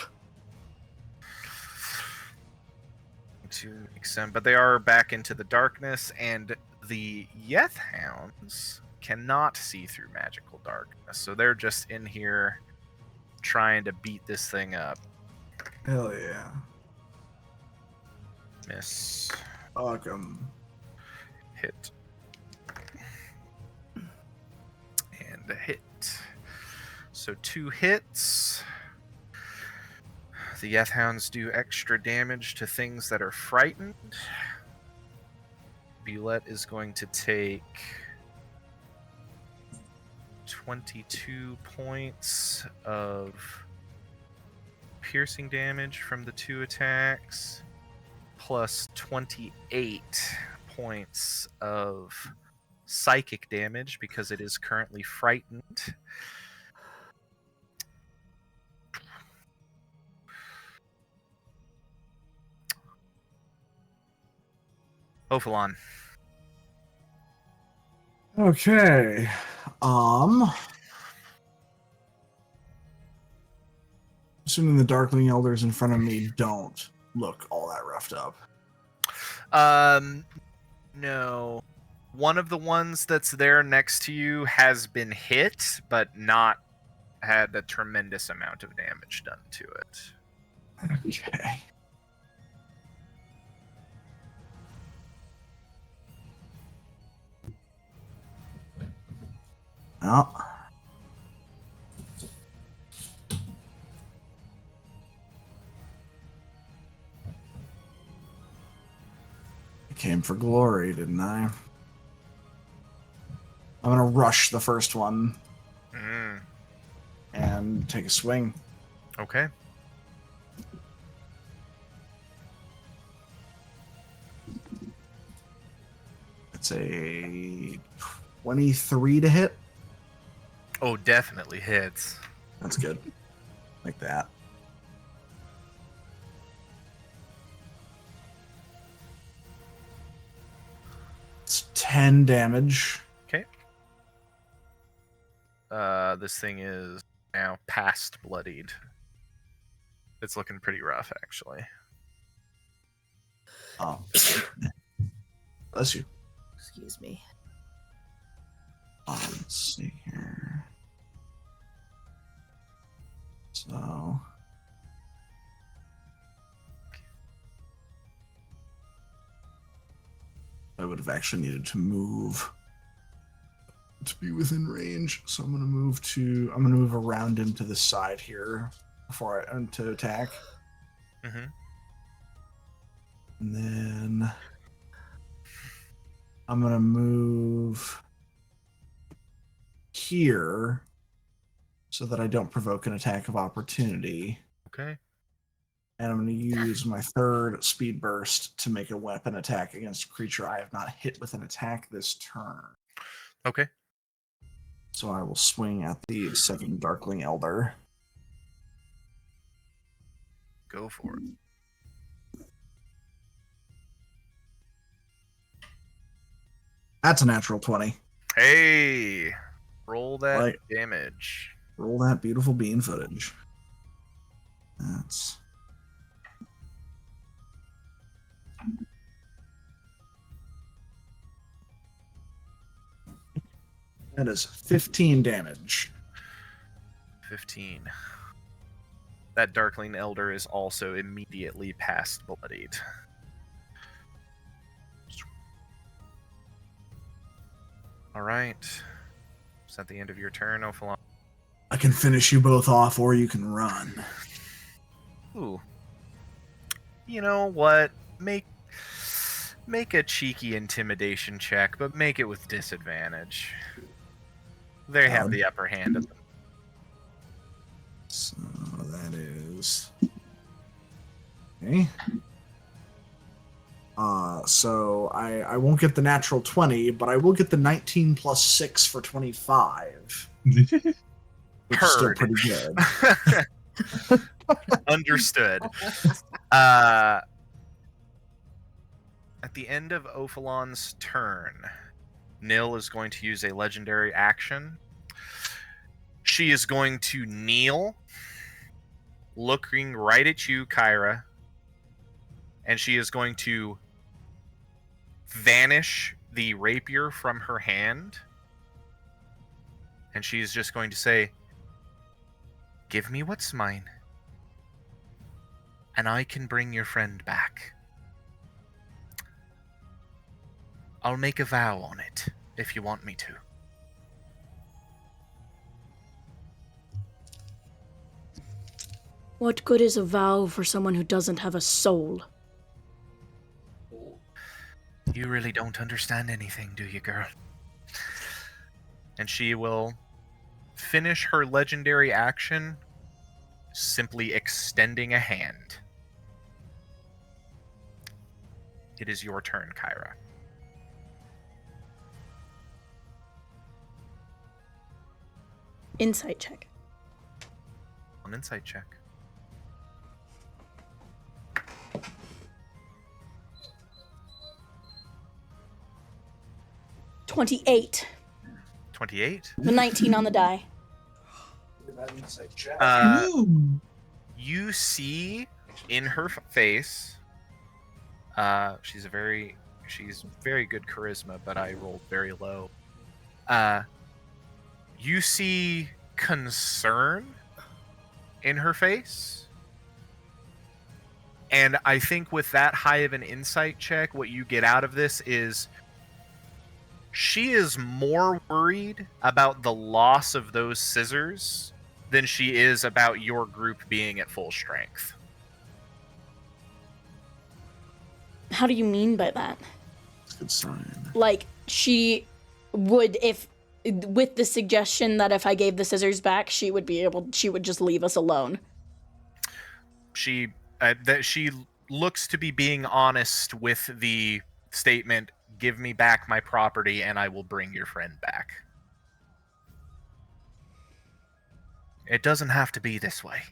To make sense, but they are back into the darkness, and the Yeth Hounds cannot see through magical darkness, so they're just in here trying to beat this thing up. Hell yeah. Miss. Welcome. Hit. And a hit. So 2 hits. The Yeth Hounds do extra damage to things that are frightened. Bulette is going to take 22 points of piercing damage from the 2 attacks, plus 28 points of psychic damage because it is currently frightened. Ophalon. Okay. Assuming the Darkling Elders in front of me don't look all that roughed up. No. One of the ones that's there next to you has been hit, but not had a tremendous amount of damage done to it. Okay. Oh. I came for glory, didn't I? I'm gonna rush the first one and take a swing. Okay. It's a 23 to hit. Oh, definitely hits. That's good. Like that. It's 10 damage. Okay. This thing is now past bloodied. It's looking pretty rough, actually. Oh. Bless you. Excuse me. Let's see here. So. I would have actually needed to move to be within range. So I'm gonna move around him to the side here before I to attack. Mm-hmm. And then I'm gonna move here so that I don't provoke an attack of opportunity. Okay. And I'm going to use my third speed burst to make a weapon attack against a creature I have not hit with an attack this turn. Okay. So I will swing at the second Darkling Elder. Go for it. That's a natural 20. Hey! Roll that Like- damage. Roll that beautiful bean footage. That is 15 damage. 15. That Darkling Elder is also immediately past bloodied. Alright. Is that the end of your turn, Ophalon? I can finish you both off, or you can run. Ooh. You know what? Make a cheeky intimidation check, but make it with disadvantage. They have the upper hand of them. So that is... Okay. So I won't get the natural 20, but I will get the 19 plus 6 for 25, which is still Heard. pretty good. Understood. At the end of Ophalon's turn, Nil is going to use a legendary action. She is going to kneel, looking right at you, Kyra, and she is going to vanish the rapier from her hand, and she is just going to say, "Give me what's mine, and I can bring your friend back. I'll make a vow on it, if you want me to." What good is a vow for someone who doesn't have a soul? You really don't understand anything, do you, girl? And she will finish her legendary action simply extending a hand. It is your turn, Kyra. Insight check. An insight check. $28. 28. The 19 on the die. You see in her face, she's very good charisma, but I rolled very low. You see concern in her face. And I think with that high of an insight check, what you get out of this is she is more worried about the loss of those scissors than she is about your group being at full strength. How do you mean by that? That's a good sign. Like, she would, with the suggestion that if I gave the scissors back, she would just leave us alone. She looks to be being honest with the statement, "Give me back my property and I will bring your friend back." It doesn't have to be this way.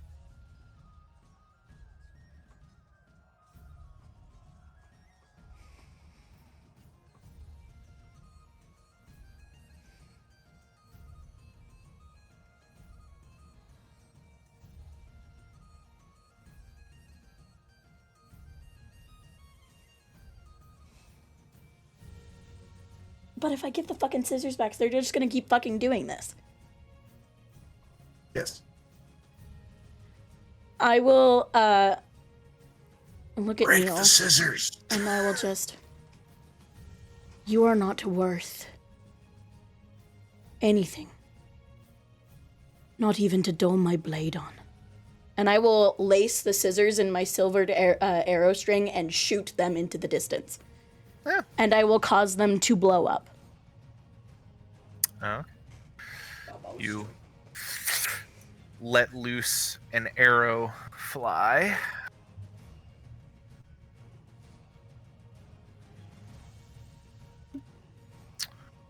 But if I give the fucking scissors back, they're just gonna keep fucking doing this. Yes. I will, look at Break Neil, the scissors. and I will just... You are not worth anything. Not even to dull my blade on. And I will lace the scissors in my silvered arrow string and shoot them into the distance. Yeah. And I will cause them to blow up. Oh. You let loose an arrow fly.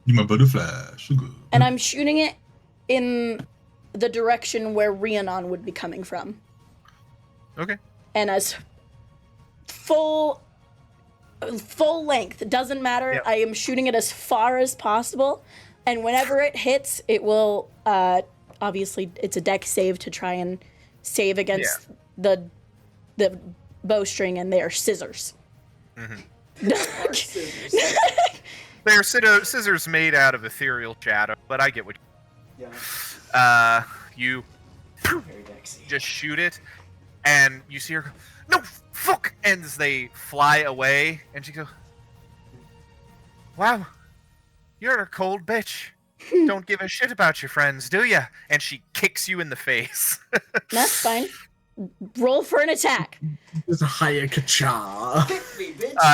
You my butterfly, sugar. And I'm shooting it in the direction where Rhiannon would be coming from. Okay. And as full length, it doesn't matter. Yep. I am shooting it as far as possible. And whenever it hits, it will, obviously, it's a dex save to try and save against the bowstring, and they are scissors. Mm-hmm. They're scissors made out of ethereal shadow, but I get what you just shoot it, and you see her go, "No, fuck!" And as they fly away, and she goes, "Wow, you're a cold bitch. Don't give a shit about your friends, do ya?" And she kicks you in the face. That's fine. Roll for an attack. It's a Hayakacha.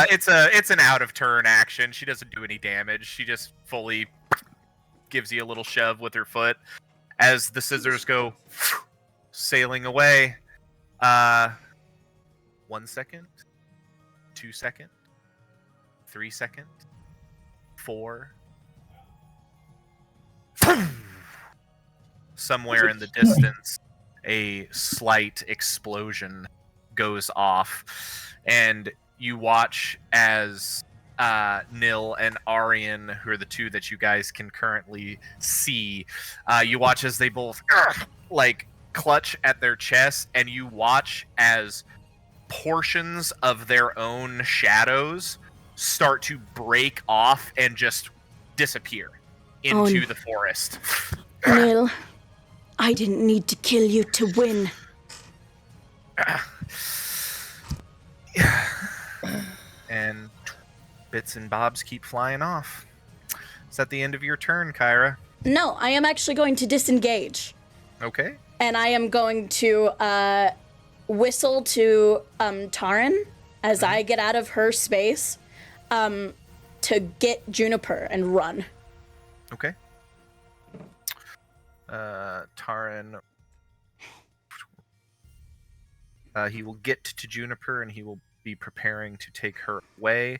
It's an out of turn action. She doesn't do any damage. She just fully gives you a little shove with her foot as the scissors go sailing away. 1 second, 2 seconds, 3 seconds. 4. Somewhere in the distance, a slight explosion goes off, and you watch as Nil and Aryan, who are the two that you guys can currently see, you watch as they both like clutch at their chests, and you watch as portions of their own shadows start to break off and just disappear into the forest. Nil, I didn't need to kill you to win. And bits and bobs keep flying off. Is that the end of your turn, Kyra? No, I am actually going to disengage. Okay. And I am going to whistle to Taran as I get out of her space to get Juniper and run. Okay. Taran, he will get to Juniper and he will be preparing to take her away.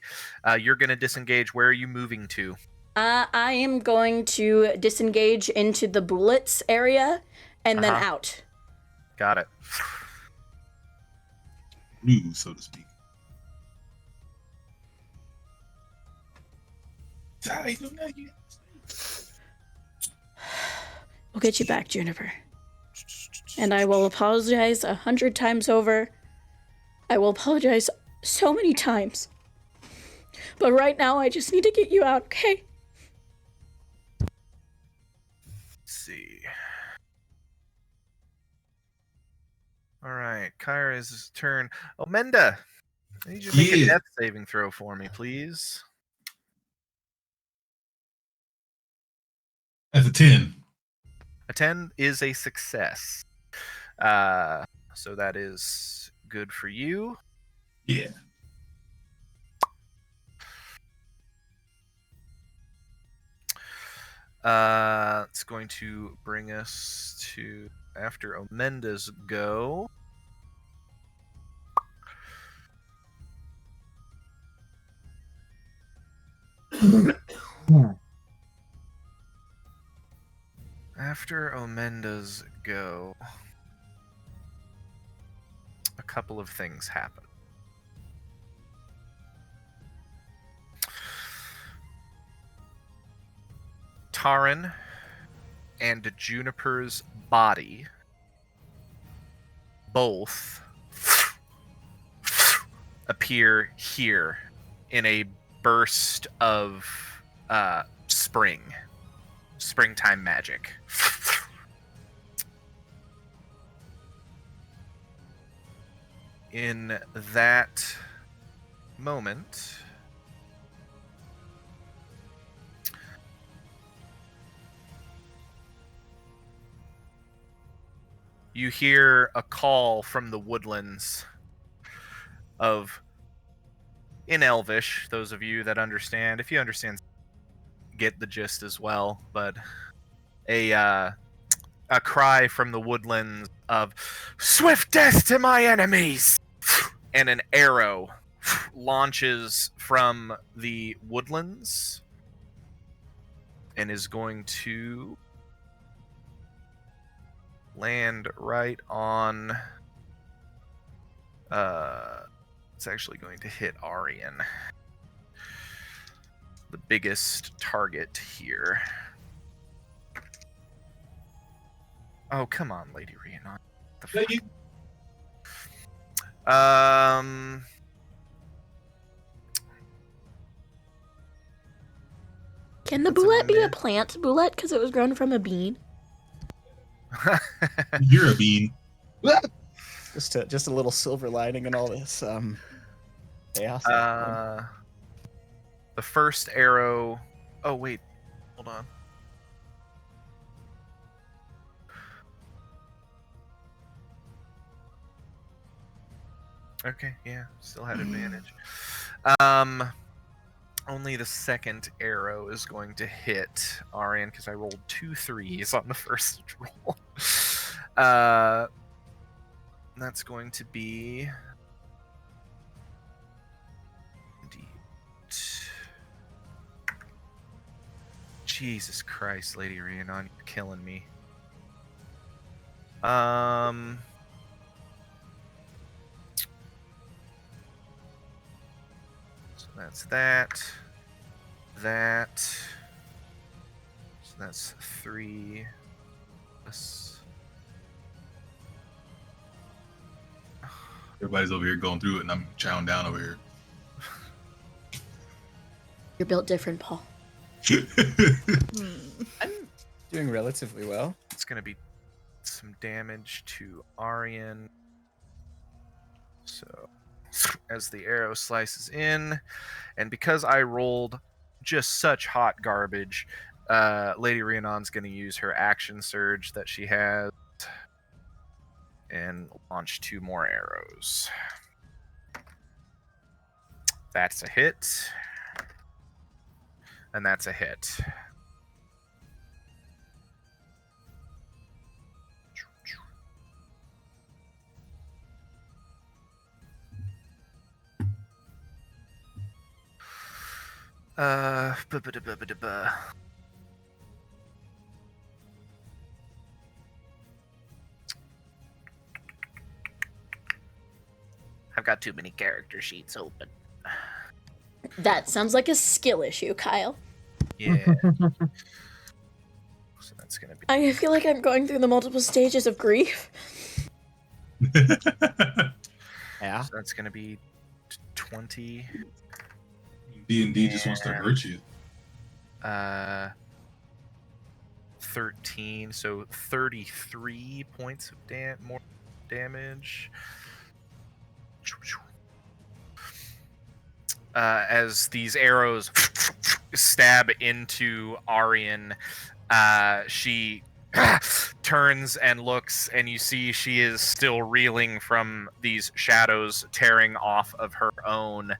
You're going to disengage. Where are you moving to? I am going to disengage into the bullets area and then out. Got it. New, so to speak. We'll get you back, Juniper. And I will apologize 100 times over. I will apologize so many times. But right now, I just need to get you out, okay? Let's see. All right, Kyra's turn. Omenda, I need you to make a death saving throw for me, please. That's a 10. A 10 is a success. So that is good for you. Yeah. It's going to bring us to after Omenda's go. After Omenda's go, a couple of things happen. Taran and Juniper's body both appear here in a burst of springtime magic. In that moment, you hear a call from the woodlands in Elvish. Those of you that understand, if you understand, get the gist as well. But a cry from the woodlands of "Swift death to my enemies!" And an arrow launches from the woodlands and is going to land right on. It's actually going to hit Aryan, the biggest target here. Oh, come on, Lady Rhiannon. The fuck? Can the boulette be a plant boulette because it was grown from a bean? You're a bean. Just a little silver lining in all this chaos. The first arrow. Oh wait, hold on. Okay, yeah, still had advantage. Only the second arrow is going to hit Aryan because I rolled 2 3s on the first roll. That's going to be Jesus Christ, Lady Rhiannon, you're killing me. So that's that. That. So that's 3 plus. Everybody's over here going through it, and I'm chowing down over here. You're built different, Paul. I'm doing relatively well. It's gonna be some damage to Aryan. So, as the arrow slices in, and because I rolled just such hot garbage, Lady Rhiannon's gonna use her action surge that she has and launch 2 more arrows. That's a hit. And that's a hit. Ba-ba-da-ba-ba-da-ba. I've got too many character sheets open. That sounds like a skill issue, Kyle. Yeah. So that's gonna be. I feel like I'm going through the multiple stages of grief. Yeah. So that's gonna be 20. D&D just wants to hurt you. 13. So 33 points of more damage. As these arrows stab into Aryan, she turns and looks, and you see she is still reeling from these shadows tearing off of her own.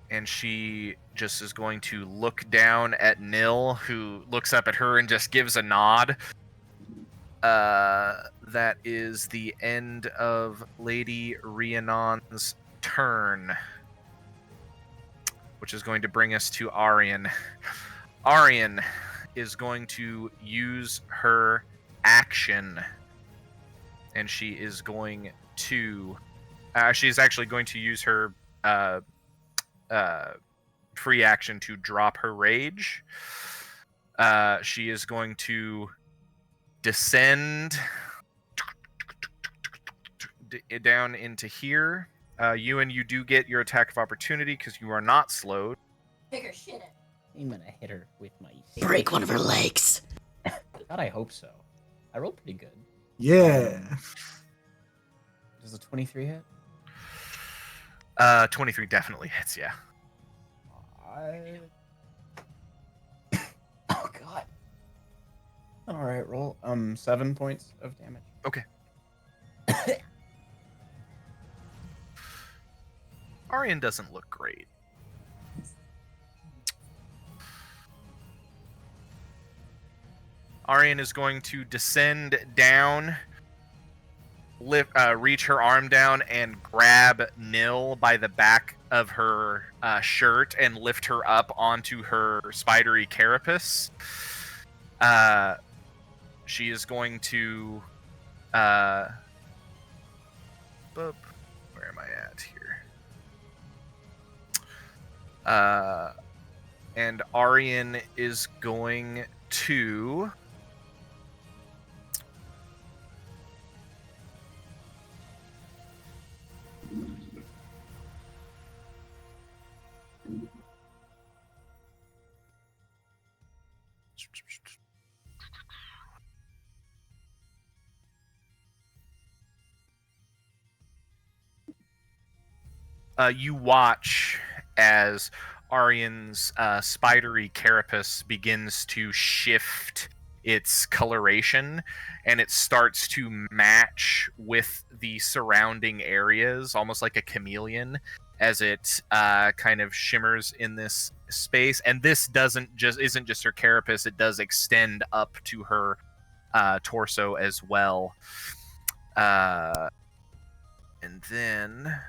And she just is going to look down at Nil, who looks up at her and just gives a nod. That is the end of Lady Rhiannon's turn, which is going to bring us to Aryan. Aryan is going to use her action, and she is going to. She's actually going to use her free action to drop her rage. She is going to descend down into here. Ewan, you do get your attack of opportunity because you are not slowed. Figure shit. I'm gonna hit her with my. Break one of her legs. God, I hope so. I rolled pretty good. Yeah. Does the 23 hit? 23 definitely hits, yeah. Oh God. All right, roll 7 points of damage. Okay. Aryan doesn't look great. Aryan is going to descend down, reach her arm down, and grab Nil by the back of her shirt and lift her up onto her spidery carapace. She is going to. Where am I at here? And Aryan is going to. You watch as Aryan's spidery carapace begins to shift its coloration, and it starts to match with the surrounding areas, almost like a chameleon, as it kind of shimmers in this space. And this isn't just her carapace; it does extend up to her torso as well. And then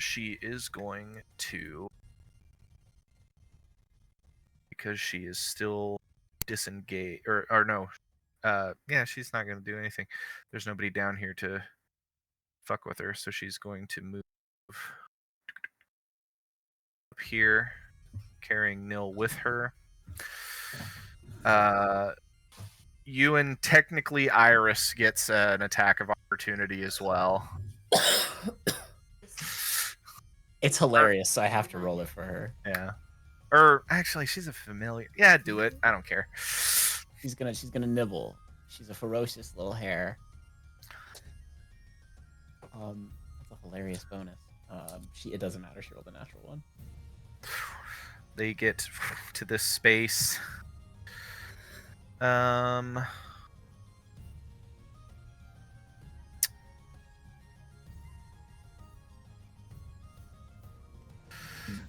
she is going to, because she is still disengaged, or no, yeah, she's not going to do anything. There's nobody down here to fuck with her, so she's going to move up here, carrying Nil with her. Ewan, technically Iris gets an attack of opportunity as well. It's hilarious, so I have to roll it for her. Yeah. Or actually, she's a familiar. Yeah, do it. I don't care. She's gonna nibble. She's a ferocious little hare. That's a hilarious bonus. It doesn't matter. She rolled a natural one. They get to this space.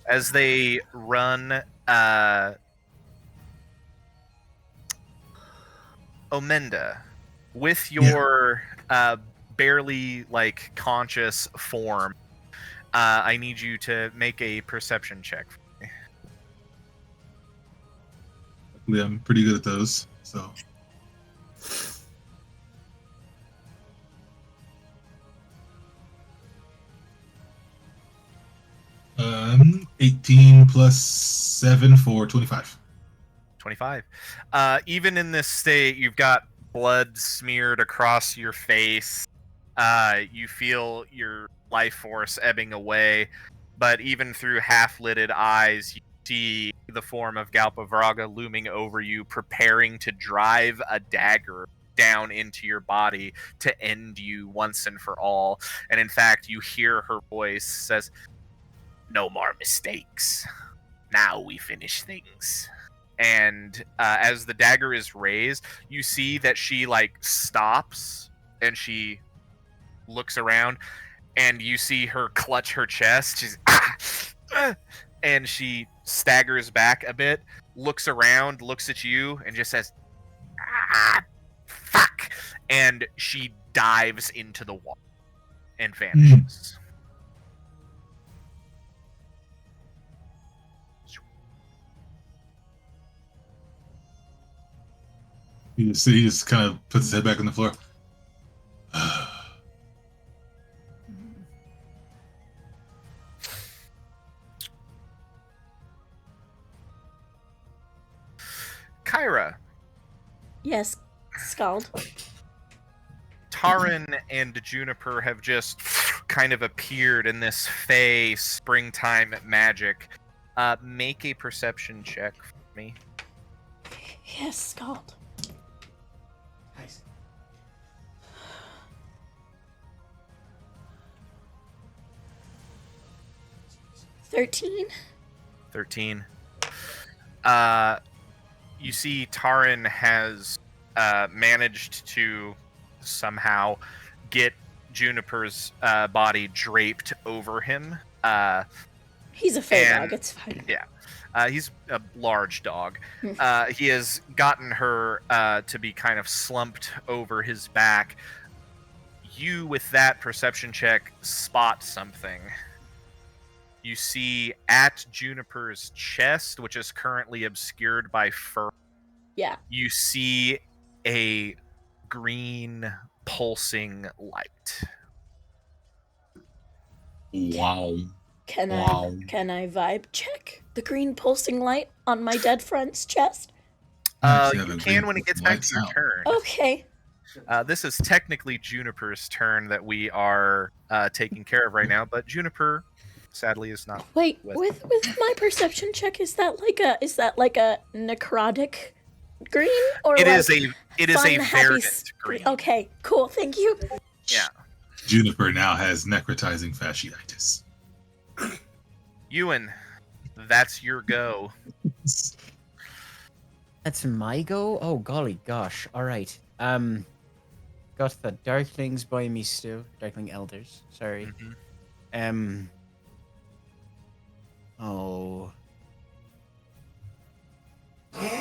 As they run, Omenda, with your barely conscious form, I need you to make a perception check. Yeah, I'm pretty good at those. So 18 plus 7 for 25. 25. Even in this state, you've got blood smeared across your face. You feel your life force ebbing away, but even through half-lidded eyes, you see the form of Galpavraga looming over you, preparing to drive a dagger down into your body to end you once and for all. And in fact, you hear her voice says, "No more mistakes. Now we finish things." And as the dagger is raised, you see that she stops and she looks around, and you see her clutch her chest. She's and she staggers back a bit, looks around, looks at you, and just says, "Fuck!" And she dives into the wall and vanishes. He just kind of puts his head back on the floor. Kyra. Yes, Scald. Taran and Juniper have just kind of appeared in this fey springtime magic. Make a perception check for me. Yes, Scald. Nice. 13. 13. You see Taran has managed to somehow get Juniper's body draped over him. He's a fey and- dog, it's fine. Yeah. He's a large dog. He has gotten her to be kind of slumped over his back. You, with that perception check, spot something. You see at Juniper's chest, which is currently obscured by fur, Yeah. you see a green pulsing light. Wow. Can Wow. I vibe check the green pulsing light on my dead friend's chest? You can when it gets back to your turn. Okay. This is technically Juniper's turn that we are taking care of right now, but Juniper, sadly, is not. Wait, with- with my perception check, is that like a necrotic green or It like is a fun, happy verdant green. Okay, cool. Thank you. Yeah. Juniper now has necrotizing fasciitis. Ewan, that's your go. That's my go? Oh, golly gosh. All right. Got the Darklings by me still. Darkling Elders. Sorry. Mhm. Oh.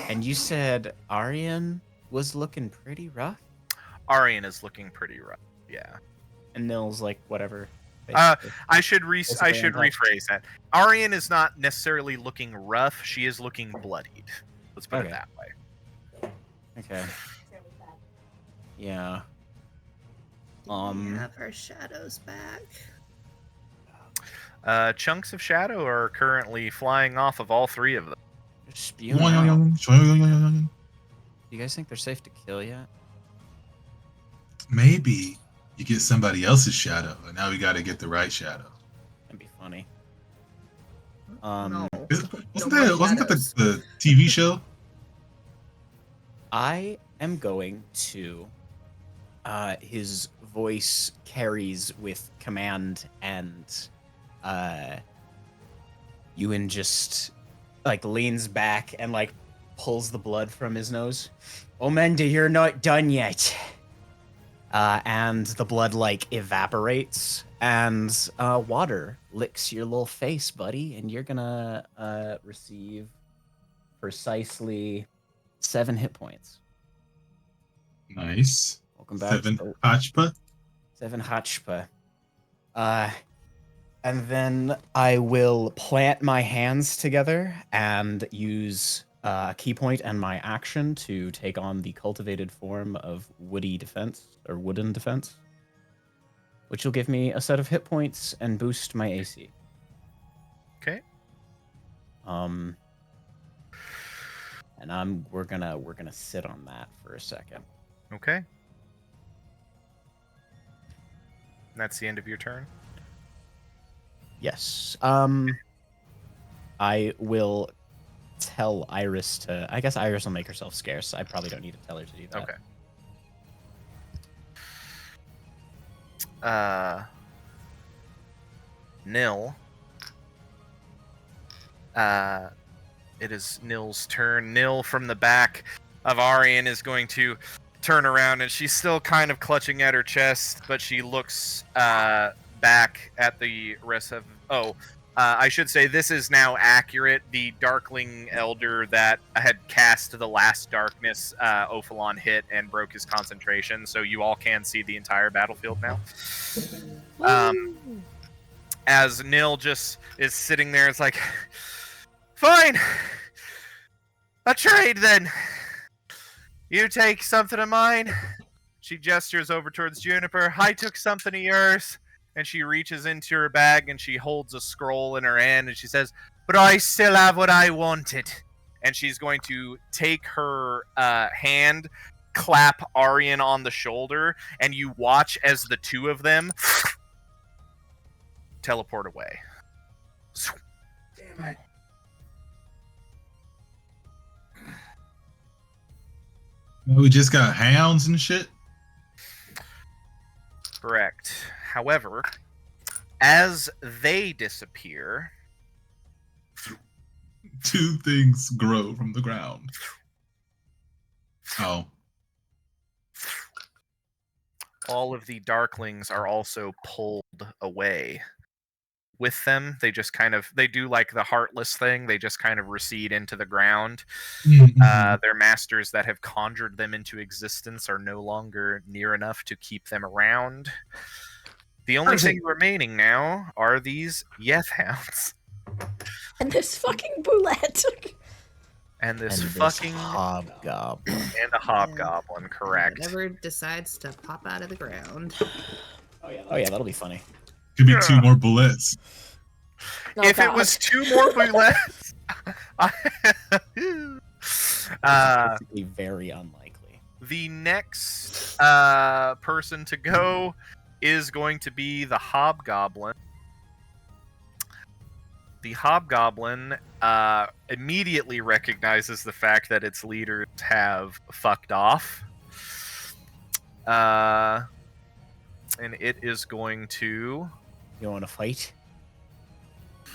And you said Aryan was looking pretty rough? Arian is looking pretty rough. Yeah. And Nil's like, whatever. Basically. I should Basically untouched. rephrase that. Arian is not necessarily looking rough. She is looking bloodied. Let's put it Okay. that way. Okay. Yeah. We have our shadows back. Chunks of shadow are currently flying off of all three of them. They're spewing out. Do you guys think they're safe to kill yet? Maybe you get somebody else's shadow, and now we got to get the right shadow. That'd be funny. No. Wasn't No more that shadows. the TV show? I am going to. His voice carries with command, and Ewan just like leans back and like pulls the blood from his nose. Omenda, you're not done yet. And the blood like evaporates, and water licks your little face, buddy, and you're gonna receive precisely 7 hit points. Nice. Welcome back. 7 Hachpa. 7 Hachpa. And then I will plant my hands together and use a key point and my action to take on the cultivated form of woody defense, or wooden defense, which will give me a set of hit points and boost my AC. Okay. And we're gonna sit on that for a second. Okay. And that's the end of your turn. Yes. I will tell Iris to. I guess Iris will make herself scarce. I probably don't need to tell her to do that. Okay. Nil. It is Nil's turn. Nil from the back of Arian is going to turn around, and she's still kind of clutching at her chest, but she looks back at the rest of. I should say this is now accurate. The Darkling Elder that had cast the last darkness, Ophalon hit and broke his concentration, so you all can see the entire battlefield now. As Nil just is sitting there, it's like, fine, a trade then. You take something of mine. She gestures over towards Juniper. I took something of yours. And she reaches into her bag and she holds a scroll in her hand and she says, but I still have what I wanted. And she's going to take her hand, clap Arian on the shoulder, and you watch as the two of them teleport away. Damn it. We just got hounds and shit. Correct. However, as they disappear, 2 things grow from the ground. Oh. all of the Darklings are also pulled away. With them, they just kind of, they do like the Heartless thing, they just kind of recede into the ground. Their masters that have conjured them into existence are no longer near enough to keep them around. The only thing remaining now are these Yeth Hounds. And this fucking boulette. And this And fucking hobgoblin. and a hobgoblin, correct. Whatever decides to pop out of the ground. Oh yeah, that'll be funny. Could be 2 more bullets. Oh, If God. it was 2 more bullets, Statistically very unlikely. the next person to go is going to be the Hobgoblin. The Hobgoblin immediately recognizes the fact that its leaders have fucked off. And it is going to... You want to fight?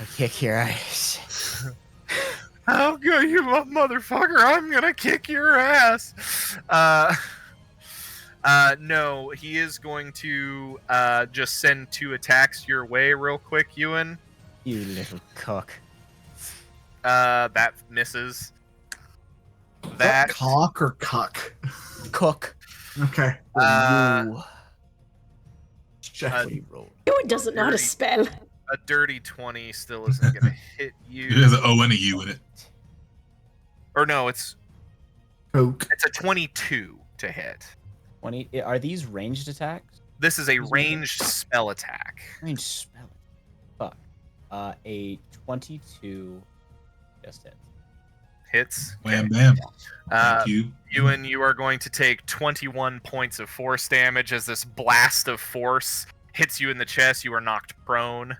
I'll kick your ass. How good you motherfucker, I'm gonna kick your ass. No, he is going to just send 2 attacks your way real quick, Ewan. You little cock. That misses. Is that That cock or cuck? Cook. Okay. Uh, You. Check. What do you roll? Ewan, doesn't know how to spell. A dirty 20 still isn't going to hit you. It has an O and a U in it. Or no, it's Coke. a 22 to hit. 20. Are these ranged attacks? This is a ranged spell attack. Ranged spell. Fuck. A 22 just hits. Hits. Wham bam. Uh, Thank you. Ewan, you are going to take 21 points of force damage as this blast of force hits you in the chest. You are knocked prone.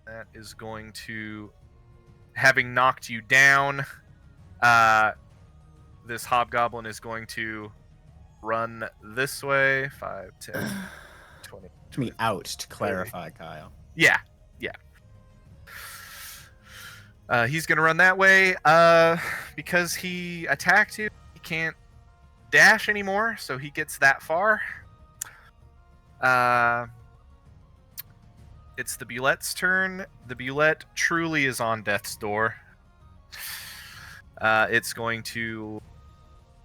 That is going to, having knocked you down, this hobgoblin is going to run this way. 5, 10, 20. To me out to clarify, Kyle. Yeah. He's gonna run that way. Because he attacked you, he can't dash anymore, so he gets that far. It's the Bulette's turn. The Bulette truly is on death's door. It's going to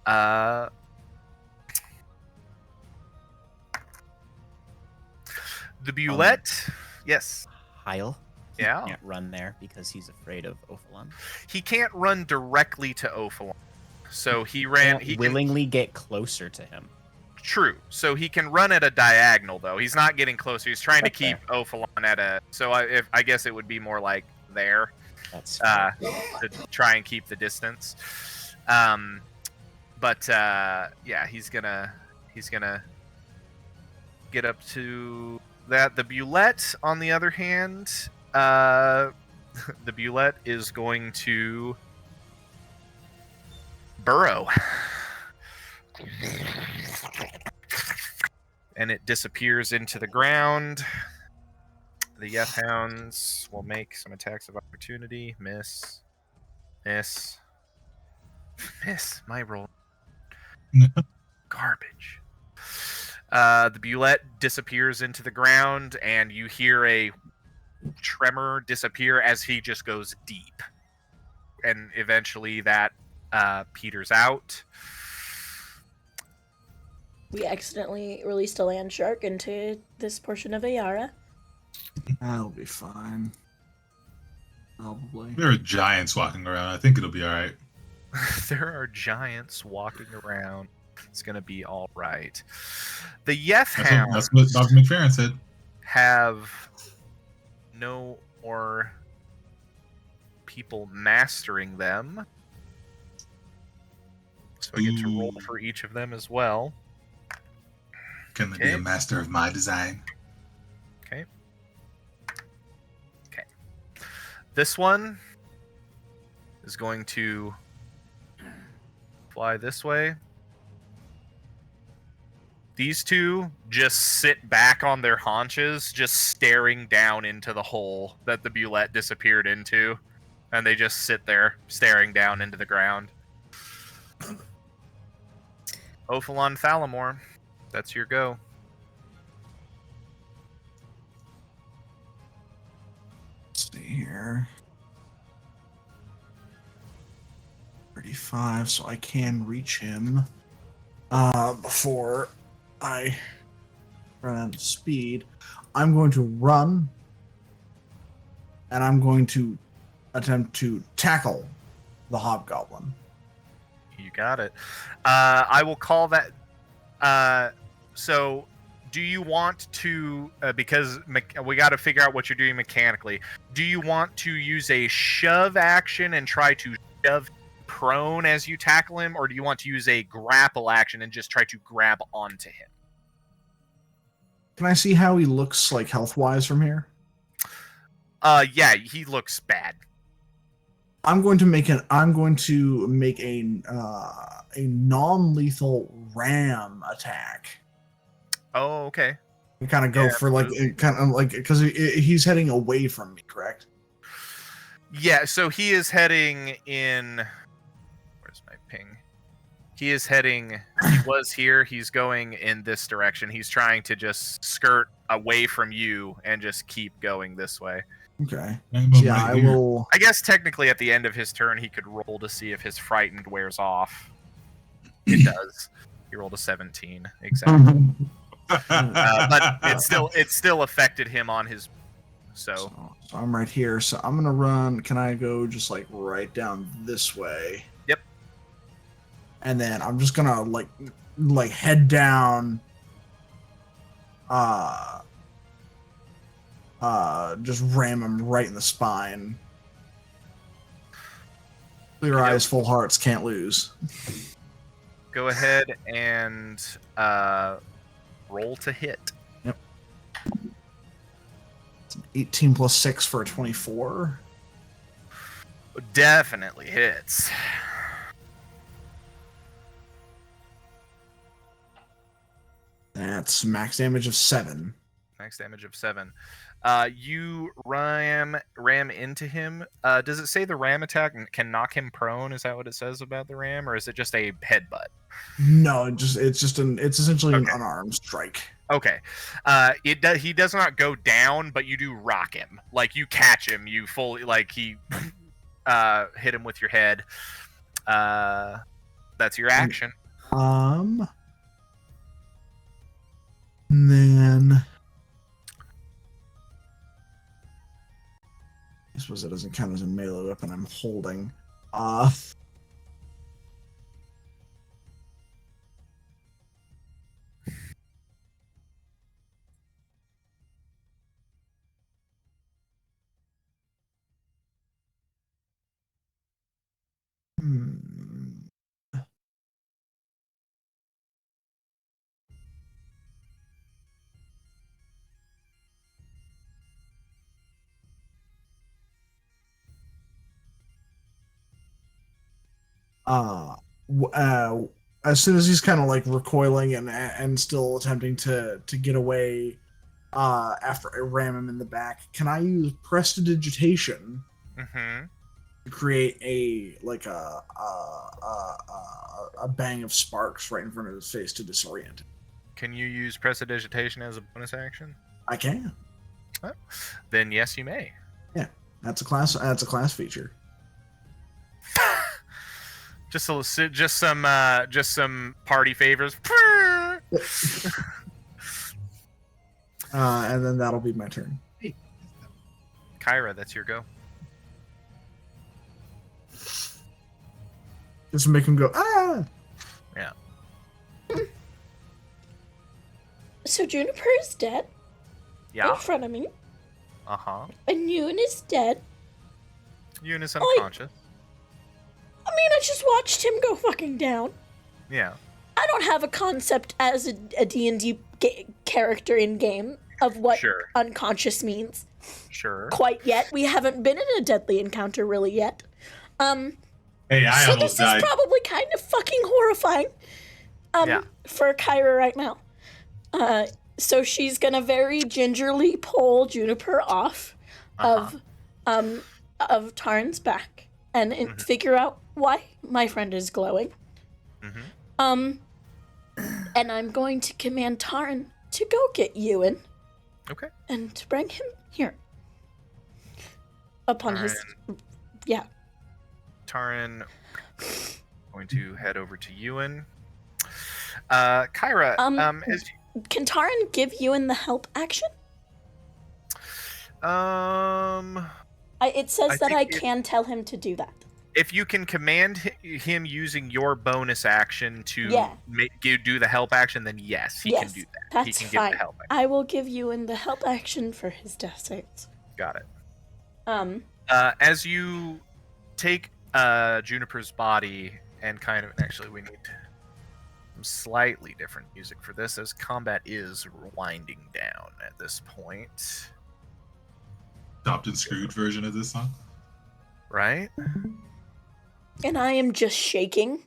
the Bulette, yes. Heil. He Yeah. can't run there because he's afraid of Ophalon. He can't run directly to Ophalon. So he ran. He willingly get closer to him. True. So he can run at a diagonal, though. He's not getting closer. He's trying to Okay. keep Ophalon at a. So I guess it would be more like there, That's to try and keep the distance. But yeah, he's gonna get up to that. The Bulette, on the other hand, the Bulette is going to burrow. And it disappears into the ground. The Yeth Hounds will make some attacks of opportunity. Miss. My roll. Garbage. The Bulette disappears into the ground, and you hear a tremor disappear as he just goes deep. And eventually that peters out. We accidentally released a land shark into this portion of Ayara. That'll be fine. Probably. There are giants walking around. I think it'll be all right. There are giants walking around. It's gonna be all right. The Yeth Hounds That's what Dr. McFerrin said. have no more people mastering them. So I get to roll Ooh. for each of them as well. Can they be Okay. a master of my design? Okay. This one is going to fly this way. These two just sit back on their haunches, just staring down into the hole that the Bulette disappeared into. And they just sit there, staring down into the ground. Ophalon Thalamore, that's your go. Let's see here. 35, so I can reach him before I run out of speed. I'm going to run, and I'm going to attempt to tackle the hobgoblin. You got it. I will call that. So, do you want to? Because we got to figure out what you're doing mechanically. Do you want to use a shove action and try to shove prone as you tackle him, or do you want to use a grapple action and just try to grab onto him? Can I see how he looks like health-wise from here? Yeah, he looks bad. I'm going to make a non-lethal ram attack. Oh, okay. And kind of go Yeah, for because he's heading away from me, correct? Yeah, so he is heading in. Where's my ping? He was here. He's going in this direction. He's trying to just skirt away from you and just keep going this way. Okay. I'm So, yeah, right I here. will. I guess technically at the end of his turn, he could roll to see if his frightened wears off. It does. He rolled a 17, exactly. But it still affected him on his. So So I'm right here. So I'm gonna run. Can I go just like right down this way? Yep. And then I'm just gonna like head down. Just ram him right in the spine. Clear eyes, full hearts, can't lose. go ahead and roll to hit. Yep. It's an 18 plus 6 for a 24. Definitely hits. That's max damage of 7. Max damage of 7. You ram into him. Does it say the ram attack can knock him prone? Is that what it says about the ram, or is it just a headbutt? No, it's essentially an Okay. unarmed strike. Okay. He does not go down, but you do rock him. Like you catch him, you fully he hit him with your head. That's your action. And then I suppose it doesn't count as a melee weapon I'm holding. As soon as he's kind of like recoiling and still attempting to get away, after I ram him in the back, can I use prestidigitation to create a bang of sparks right in front of his face to disorient him? Can you use prestidigitation as a bonus action? I can. Oh, then yes, you may. Yeah, that's a class feature. Just some party favors. And then that'll be my turn. Kyra, that's your go. Just make him go, ah! Yeah. So Juniper is dead Yeah. in front of me, Uh-huh. and Ewan is dead. Eunice unconscious. I mean, I just watched him go fucking down. Yeah. I don't have a concept as a D&D character in game of what Sure. unconscious means Sure. quite yet. We haven't been in a deadly encounter really yet. Hey, I So almost this died. is probably kind of fucking horrifying. Yeah. For Kyra right now. So she's gonna very gingerly pull Juniper off of Tarn's back and figure out why my friend is glowing. And I'm going to command Tarn to go get Ewan. Okay. And to bring him here. Upon his... Yeah. Taran going to head over to Ewan. Kyra, Can Tarn give Ewan the help action? It says that I can tell him to do that. If you can command him using your bonus action to do the help action, then yes, he can do that. That's he can fine. give the help action. I will give Ewan the help action for his death saves. Got it. As you take Juniper's body and kind of... Actually, we need some slightly different music for this, as combat is winding down at this point. Stopped and Screwed version of this song. Right? And I am just shaking.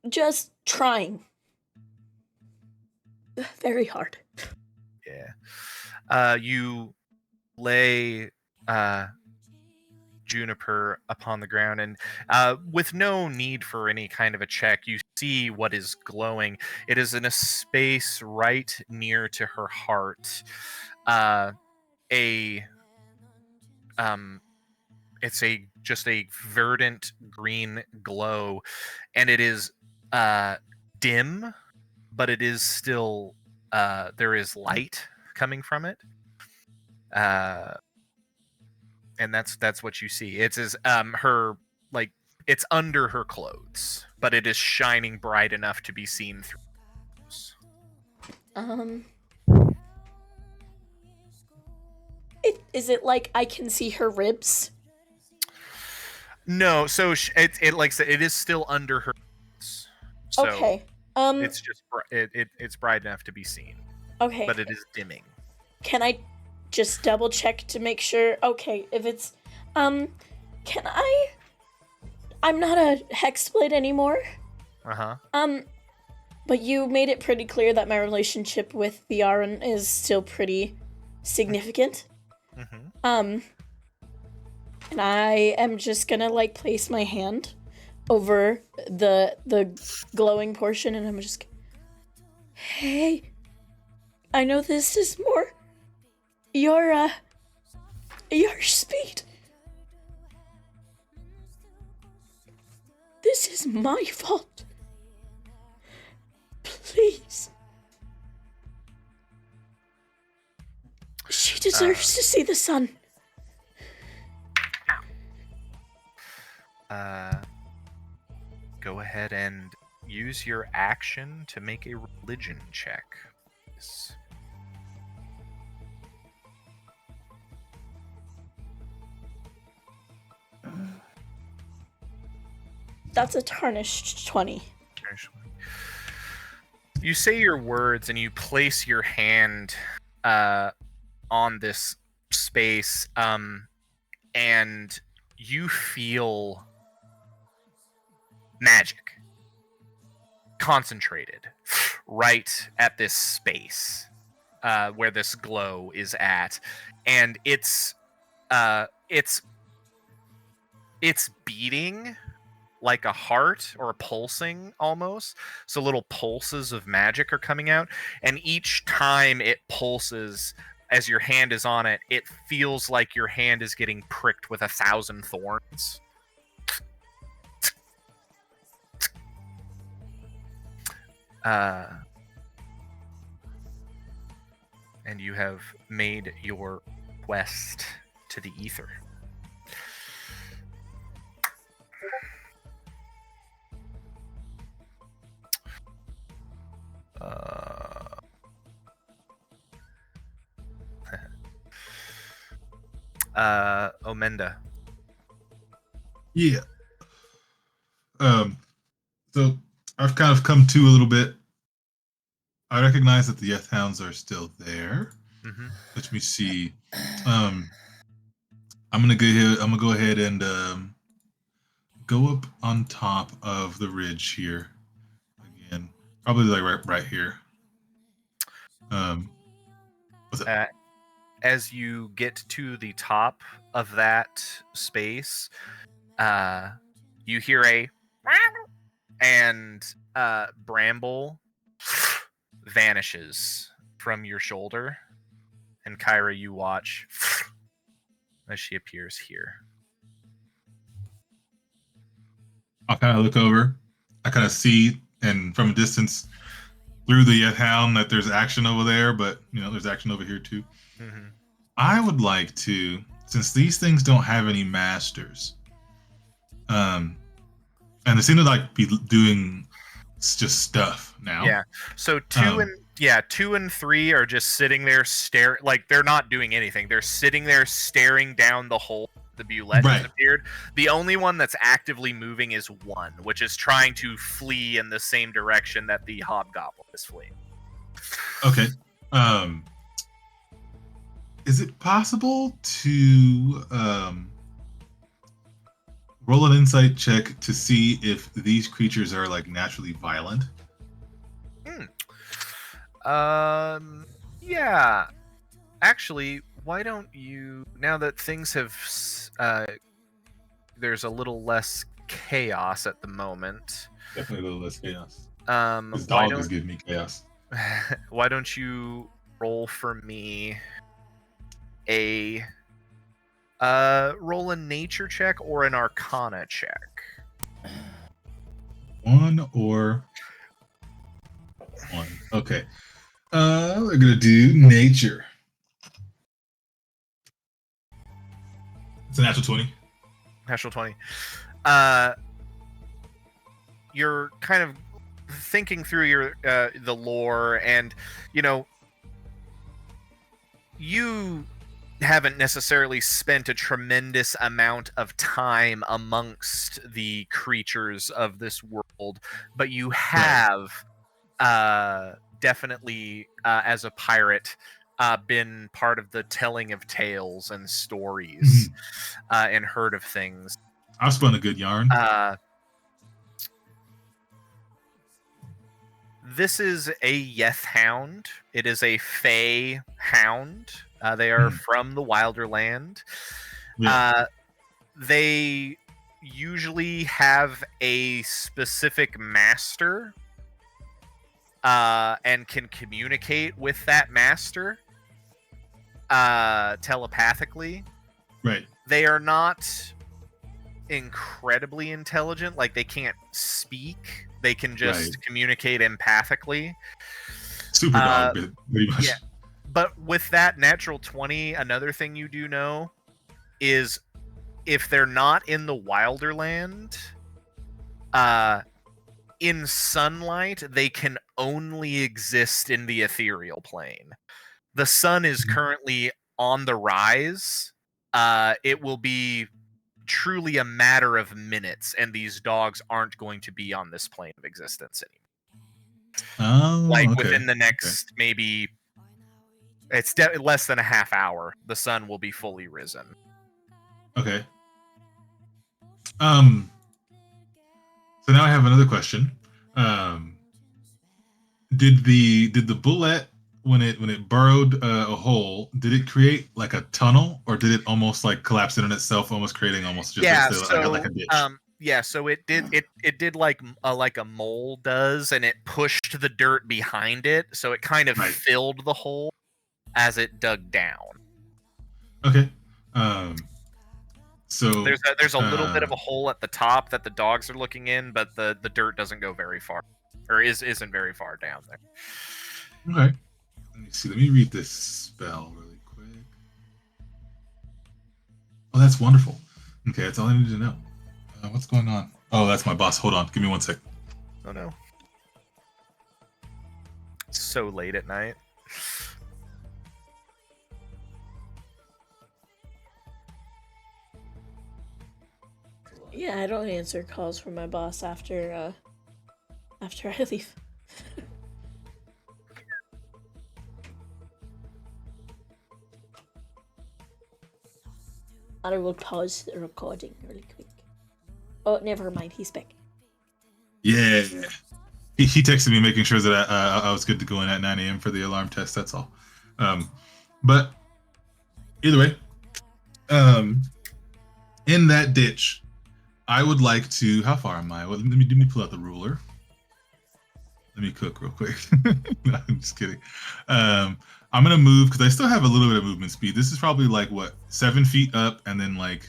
Just trying. Very hard. Yeah. You lay juniper upon the ground, and with no need for any kind of a check, you see what is glowing. It is in a space right near to her heart. It's just a verdant green glow, and it is dim, but it is still there is light coming from it. And that's what you see. It's as her, like, it's under her clothes, but it is shining bright enough to be seen through. Is it like I can see her ribs? No, so it like I said, it is still under her clothes. So Okay. it's just it's bright enough to be seen, Okay. but it is dimming. Can I just double check to make sure? Okay, if it's can I'm not a hexblade anymore. But you made it pretty clear that my relationship with the Aran is still pretty significant. And I am just gonna like place my hand over the glowing portion, and I'm just, hey, I know this is more your speed. This is my fault. Please. She deserves to see the sun. Go ahead and use your action to make a religion check. Please. That's a tarnished 20. You say your words and you place your hand on this space, and you feel magic concentrated right at this space where this glow is at, and it's beating like a heart, or a pulsing almost. So little pulses of magic are coming out, and each time it pulses, as your hand is on it, it feels like your hand is getting pricked with 1,000 thorns. And you have made your quest to the ether. Omenda. Yeah. So I've kind of come to a little bit. I recognize that the Yeth Hounds are still there. Let me see. I'm gonna go here. I'm gonna go ahead and go up on top of the ridge here again. Probably like right here. What's it? As you get to the top of that space, you hear a and Bramble vanishes from your shoulder, and Kyra, you watch as she appears here. I'll kind of look over. I kind of see, and from a distance, through the Yeth Hound, that there's action over there, but there's action over here too. I would like to, since these things don't have any masters, and they seem to like be doing just stuff now. Yeah. So 2 and 3 are just sitting there like they're not doing anything. They're sitting there staring down the hole the Bulette has appeared. The only one that's actively moving is 1, which is trying to flee in the same direction that the Hobgoblin is fleeing. Okay. Is it possible to roll an insight check to see if these creatures are like naturally violent? Yeah. Actually, why don't you, now that things have there's a little less chaos at the moment. Definitely a little less chaos. This Why dog is don't giving me chaos. why don't you roll for me a roll a nature check or an arcana check? One or one. Okay. We're gonna do nature. It's a natural 20. Natural 20. You're kind of thinking through your the lore, and you haven't necessarily spent a tremendous amount of time amongst the creatures of this world, but you have definitely, as a pirate, been part of the telling of tales and stories and heard of things. I've spun a good yarn. This is a Yeth hound. It is a Fey hound. They are from the Wilder Land. Yeah. They usually have a specific master and can communicate with that master telepathically. Right. They are not incredibly intelligent. Like, they can't speak. They can just communicate empathically. Super dog, pretty much. Yeah. But with that natural 20, another thing you do know is if they're not in the Wilder Land, in sunlight, they can only exist in the ethereal plane. The sun is currently on the rise. It will be truly a matter of minutes, and these dogs aren't going to be on this plane of existence anymore. Within the next maybe it's less than a half hour, the sun will be fully risen. Okay. So now I have another question. Did the bullet, when it burrowed a hole, did it create like a tunnel, or did it almost like collapse in on itself, almost creating almost just like a ditch? So it did like a mole does, and it pushed the dirt behind it, so it kind of filled the hole as it dug down. Okay. So there's a little bit of a hole at the top that the dogs are looking in, but the dirt doesn't go very far, or isn't very far down there. Okay. Let me see. Let me read this spell really quick. Oh, that's wonderful. Okay, that's all I need to know. What's going on? Oh, that's my boss. Hold on. Give me 1 sec. Oh, no. It's so late at night. Yeah, I don't answer calls from my boss after I leave. I will pause the recording really quick. Oh, never mind. He's back. Yeah. He texted me making sure that I was good to go in at 9 a.m. for the alarm test. That's all. But either way, in that ditch, I would like to. How far am I? Well, let me pull out the ruler. Let me cook real quick. No, I'm just kidding. I'm gonna move because I still have a little bit of movement speed. This is probably like what, 7 feet up and then like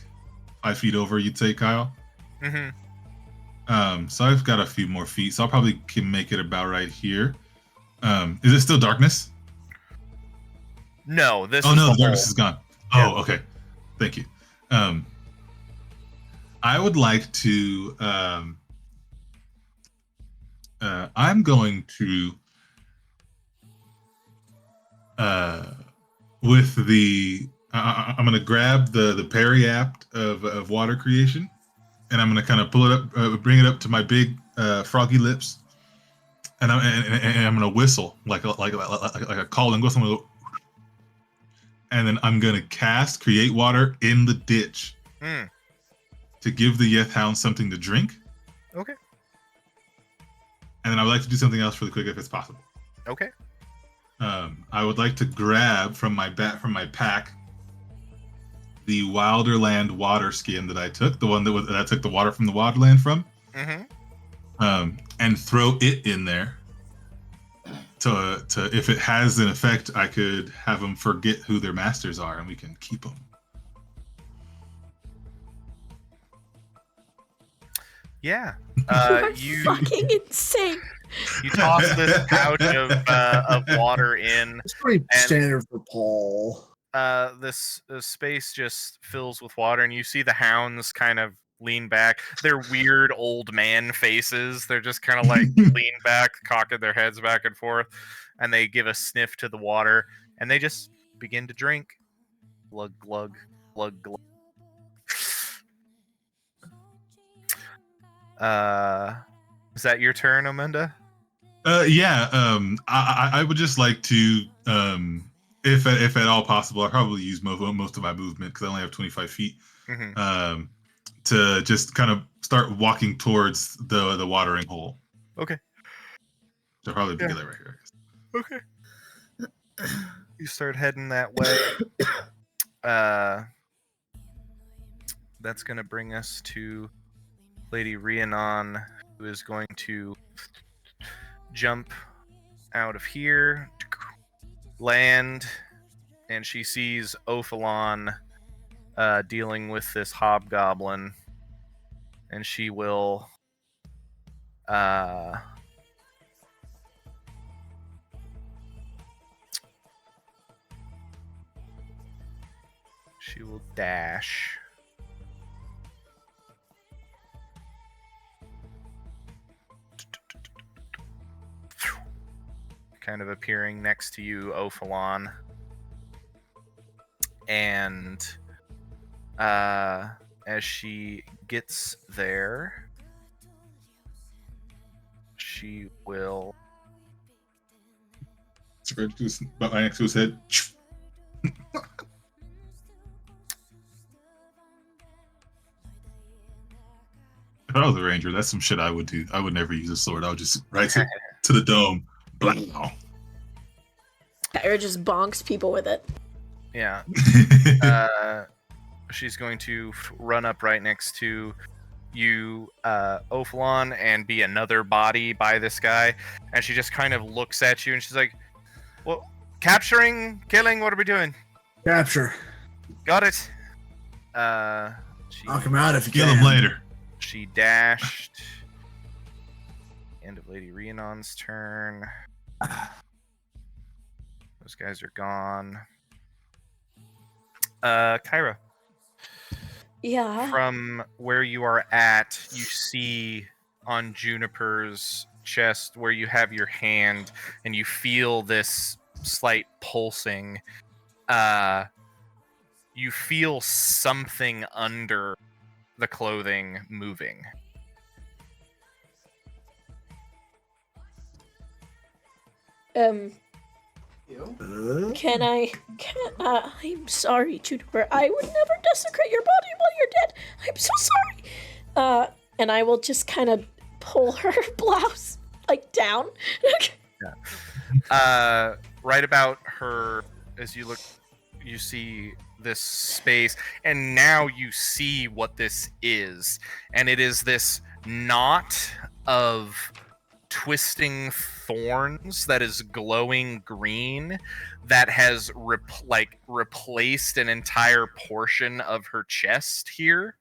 5 feet over. You'd say, Kyle. Mm-hmm. So I've got a few more feet, so I probably can make it about right here. Is it still darkness? No, this. Oh is no, the the darkness hole. is gone. Yeah. Oh, okay. Thank you. I would like to. I'm going to. With the. I'm going to grab the periapt of water creation, and I'm going to kind of pull it up, bring it up to my big froggy lips, and I'm going to whistle like a calling whistle. And then I'm going to cast Create Water in the ditch to give the Yeth Hound something to drink. Okay. And then I would like to do something else really quick if it's possible. Okay. I would like to grab from my pack the Wilderland water skin that I took, the one that I took the water from the Wilderland from, and throw it in there. To if it has an effect, I could have them forget who their masters are, and we can keep them. Yeah. You are fucking insane. You toss this pouch of water in. It's pretty standard for Paul. This space just fills with water, and you see the hounds kind of lean back. They're weird old man faces. They're just kind of like lean back, cocking their heads back and forth, and they give a sniff to the water, and they just begin to drink. Glug, glug, glug, glug. Is that your turn, Amanda? Yeah. I would just like to, if at all possible, I probably use most of my movement because I only have 25 feet. To just kind of start walking towards the watering hole. Okay. So probably be that right here. Okay. You start heading that way. That's gonna bring us to Lady Rhiannon, who is going to jump out of here, land, and she sees Ophalon dealing with this hobgoblin, and she will dash. Kind of appearing next to you, Ophalon. And as she gets there, she will. But my next to his head. If I was a ranger, that's some shit I would do. I would never use a sword. I would just right to the dome. Blah. Kyra just bonks people with it. Yeah. She's going to run up right next to you, Ophalon, and be another body by this guy. And she just kind of looks at you and she's like, well, capturing, killing, what are we doing? Capture. Got it. Knock him out if you Kill can. him later. She dashed. End of Lady Rhiannon's turn. Those guys are gone. Kyra. Yeah. From where you are at, you see on Juniper's chest where you have your hand, and you feel this slight pulsing. You feel something under the clothing moving. I'm sorry, Juniper. I would never desecrate your body while you're dead. I'm so sorry. And I will just kind of pull her blouse, like, down. Right about her, as you look, you see this space, and now you see what this is. And it is this knot of twisting thorns that is glowing green that has replaced an entire portion of her chest here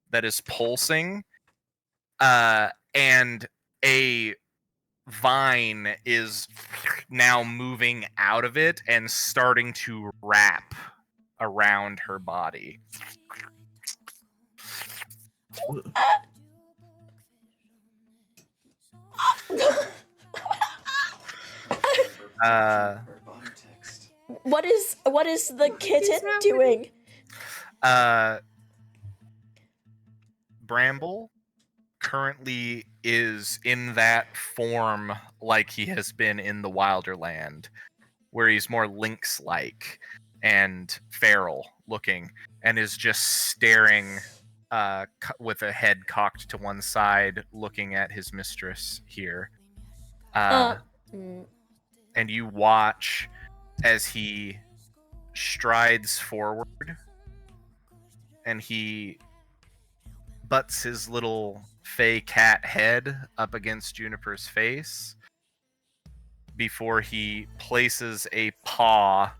that is pulsing, and a vine is now moving out of it and starting to wrap around her body. What is the kitten doing? Bramble currently is in that form like he has been in the Wilderland, where he's more lynx-like and feral looking, and is just staring with a head cocked to one side, looking at his mistress here. And you watch as he strides forward and he butts his little fey cat head up against Juniper's face before he places a paw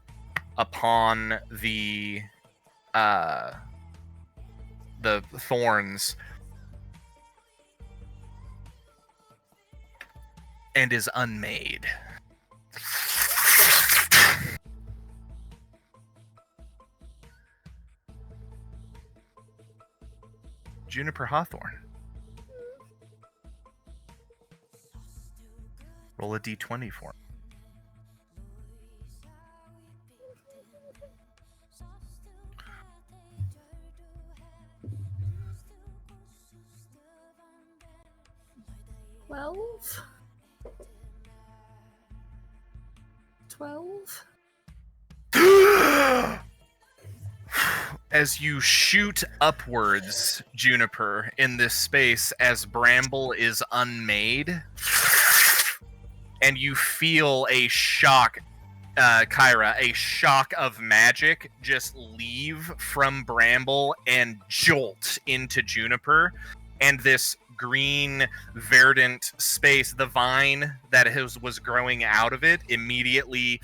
upon the thorns and is unmade. Juniper Hawthorne. Roll a d20 for me. Twelve. 12. As you shoot upwards, Juniper, in this space, as Bramble is unmade, and you feel a shock, Kyra, a shock of magic just leave from Bramble and jolt into Juniper, and this green, verdant space, the vine that was growing out of it, immediately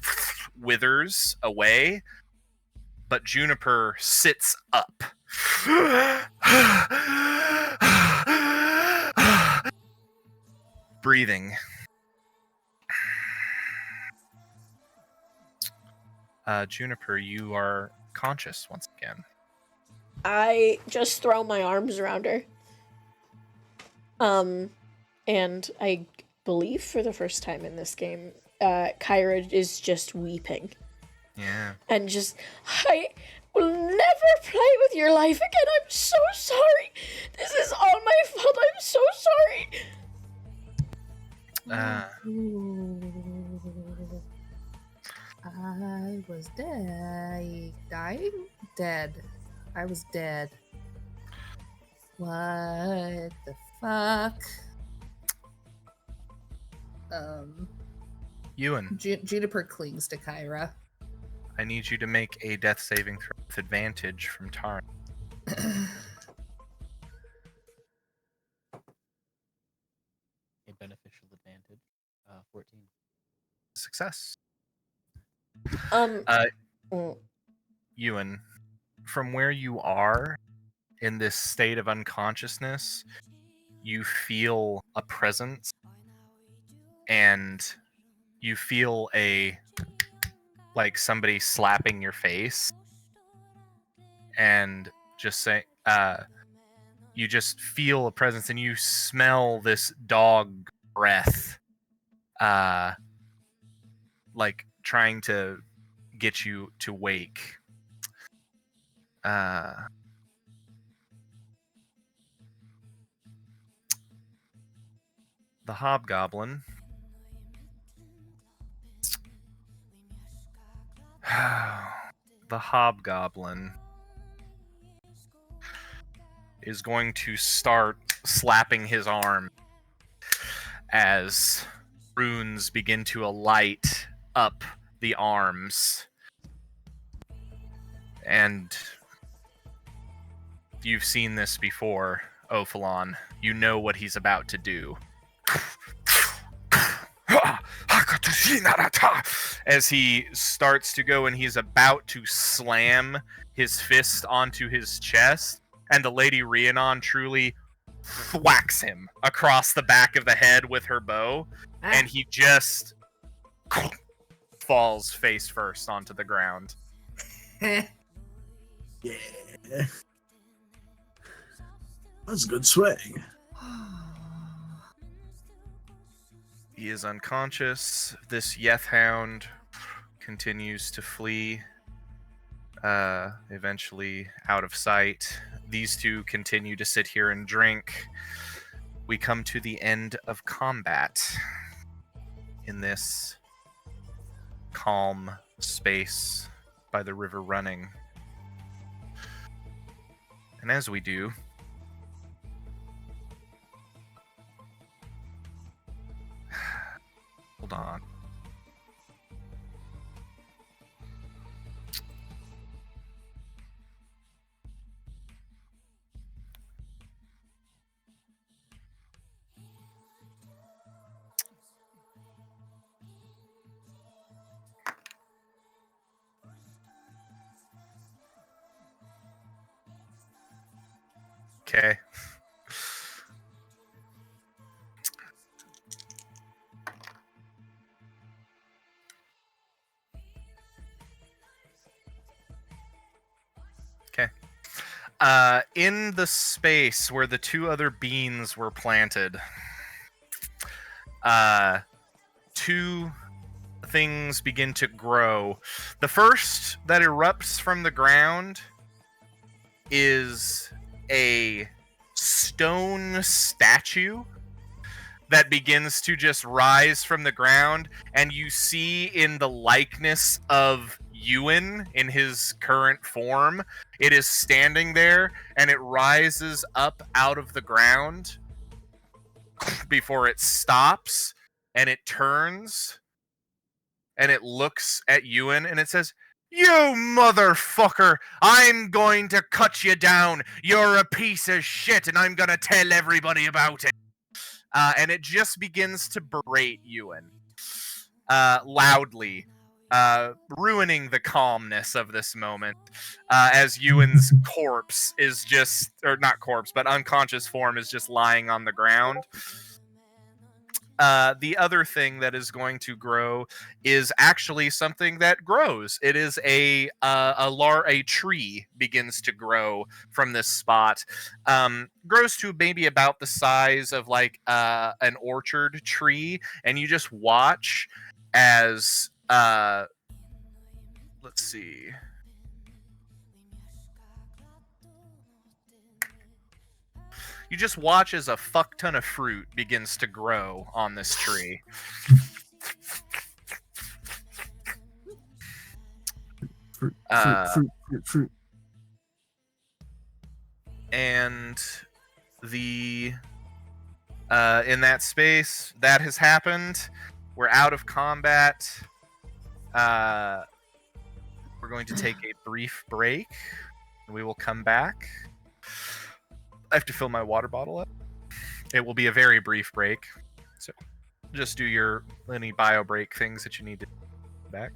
withers away. But Juniper sits up. Breathing. Juniper, you are conscious once again. I just throw my arms around her. And I believe for the first time in this game, Kyra is just weeping. Yeah. And just, I will never play with your life again. I'm so sorry. This is all my fault. I'm so sorry. I was dead. Dying? Dead. I was dead. What the fuck? Ewan, Juniper clings to Kyra. I need you to make a death saving throw with advantage from Tarn. A beneficial advantage. 14. Success. Mm. Ewan, from where you are in this state of unconsciousness, you feel a presence, and you feel like somebody slapping your face, and just say, you just feel a presence, and you smell this dog breath, like trying to get you to wake. The hobgoblin is going to start slapping his arm as runes begin to alight up the arms. And you've seen this before, Ophalon. You know what he's about to do. As he starts to go and he's about to slam his fist onto his chest, and the Lady Rhiannon truly whacks him across the back of the head with her bow, and he just falls face first onto the ground. Yeah. That's a good swing. He is unconscious. This Yeth Hound continues to flee, eventually out of sight. These two continue to sit here and drink. We come to the end of combat in this calm space by the river running. And as we do, hold on. Okay. Okay. In the space where the two other beans were planted, two things begin to grow. The first that erupts from the ground is a stone statue that begins to just rise from the ground, and you see in the likeness of Ewan in his current form, it is standing there, and it rises up out of the ground before it stops, and it turns, and it looks at Ewan, and it says, "You motherfucker! I'm going to cut you down! You're a piece of shit, and I'm gonna tell everybody about it!" And it just begins to berate Ewan loudly, ruining the calmness of this moment, as Ewan's corpse is just, or not corpse, but unconscious form is just lying on the ground. The other thing that is going to grow is actually something that grows. It is a tree begins to grow from this spot. Grows to maybe about the size of like an orchard tree, and you just watch as let's see. You just watch as a fuck ton of fruit begins to grow on this tree. Fruit. And the in that space that has happened. We're out of combat. We're going to take a brief break. We will come back. I have to fill my water bottle up. It will be a very brief break. So just do any bio break things that you need to back.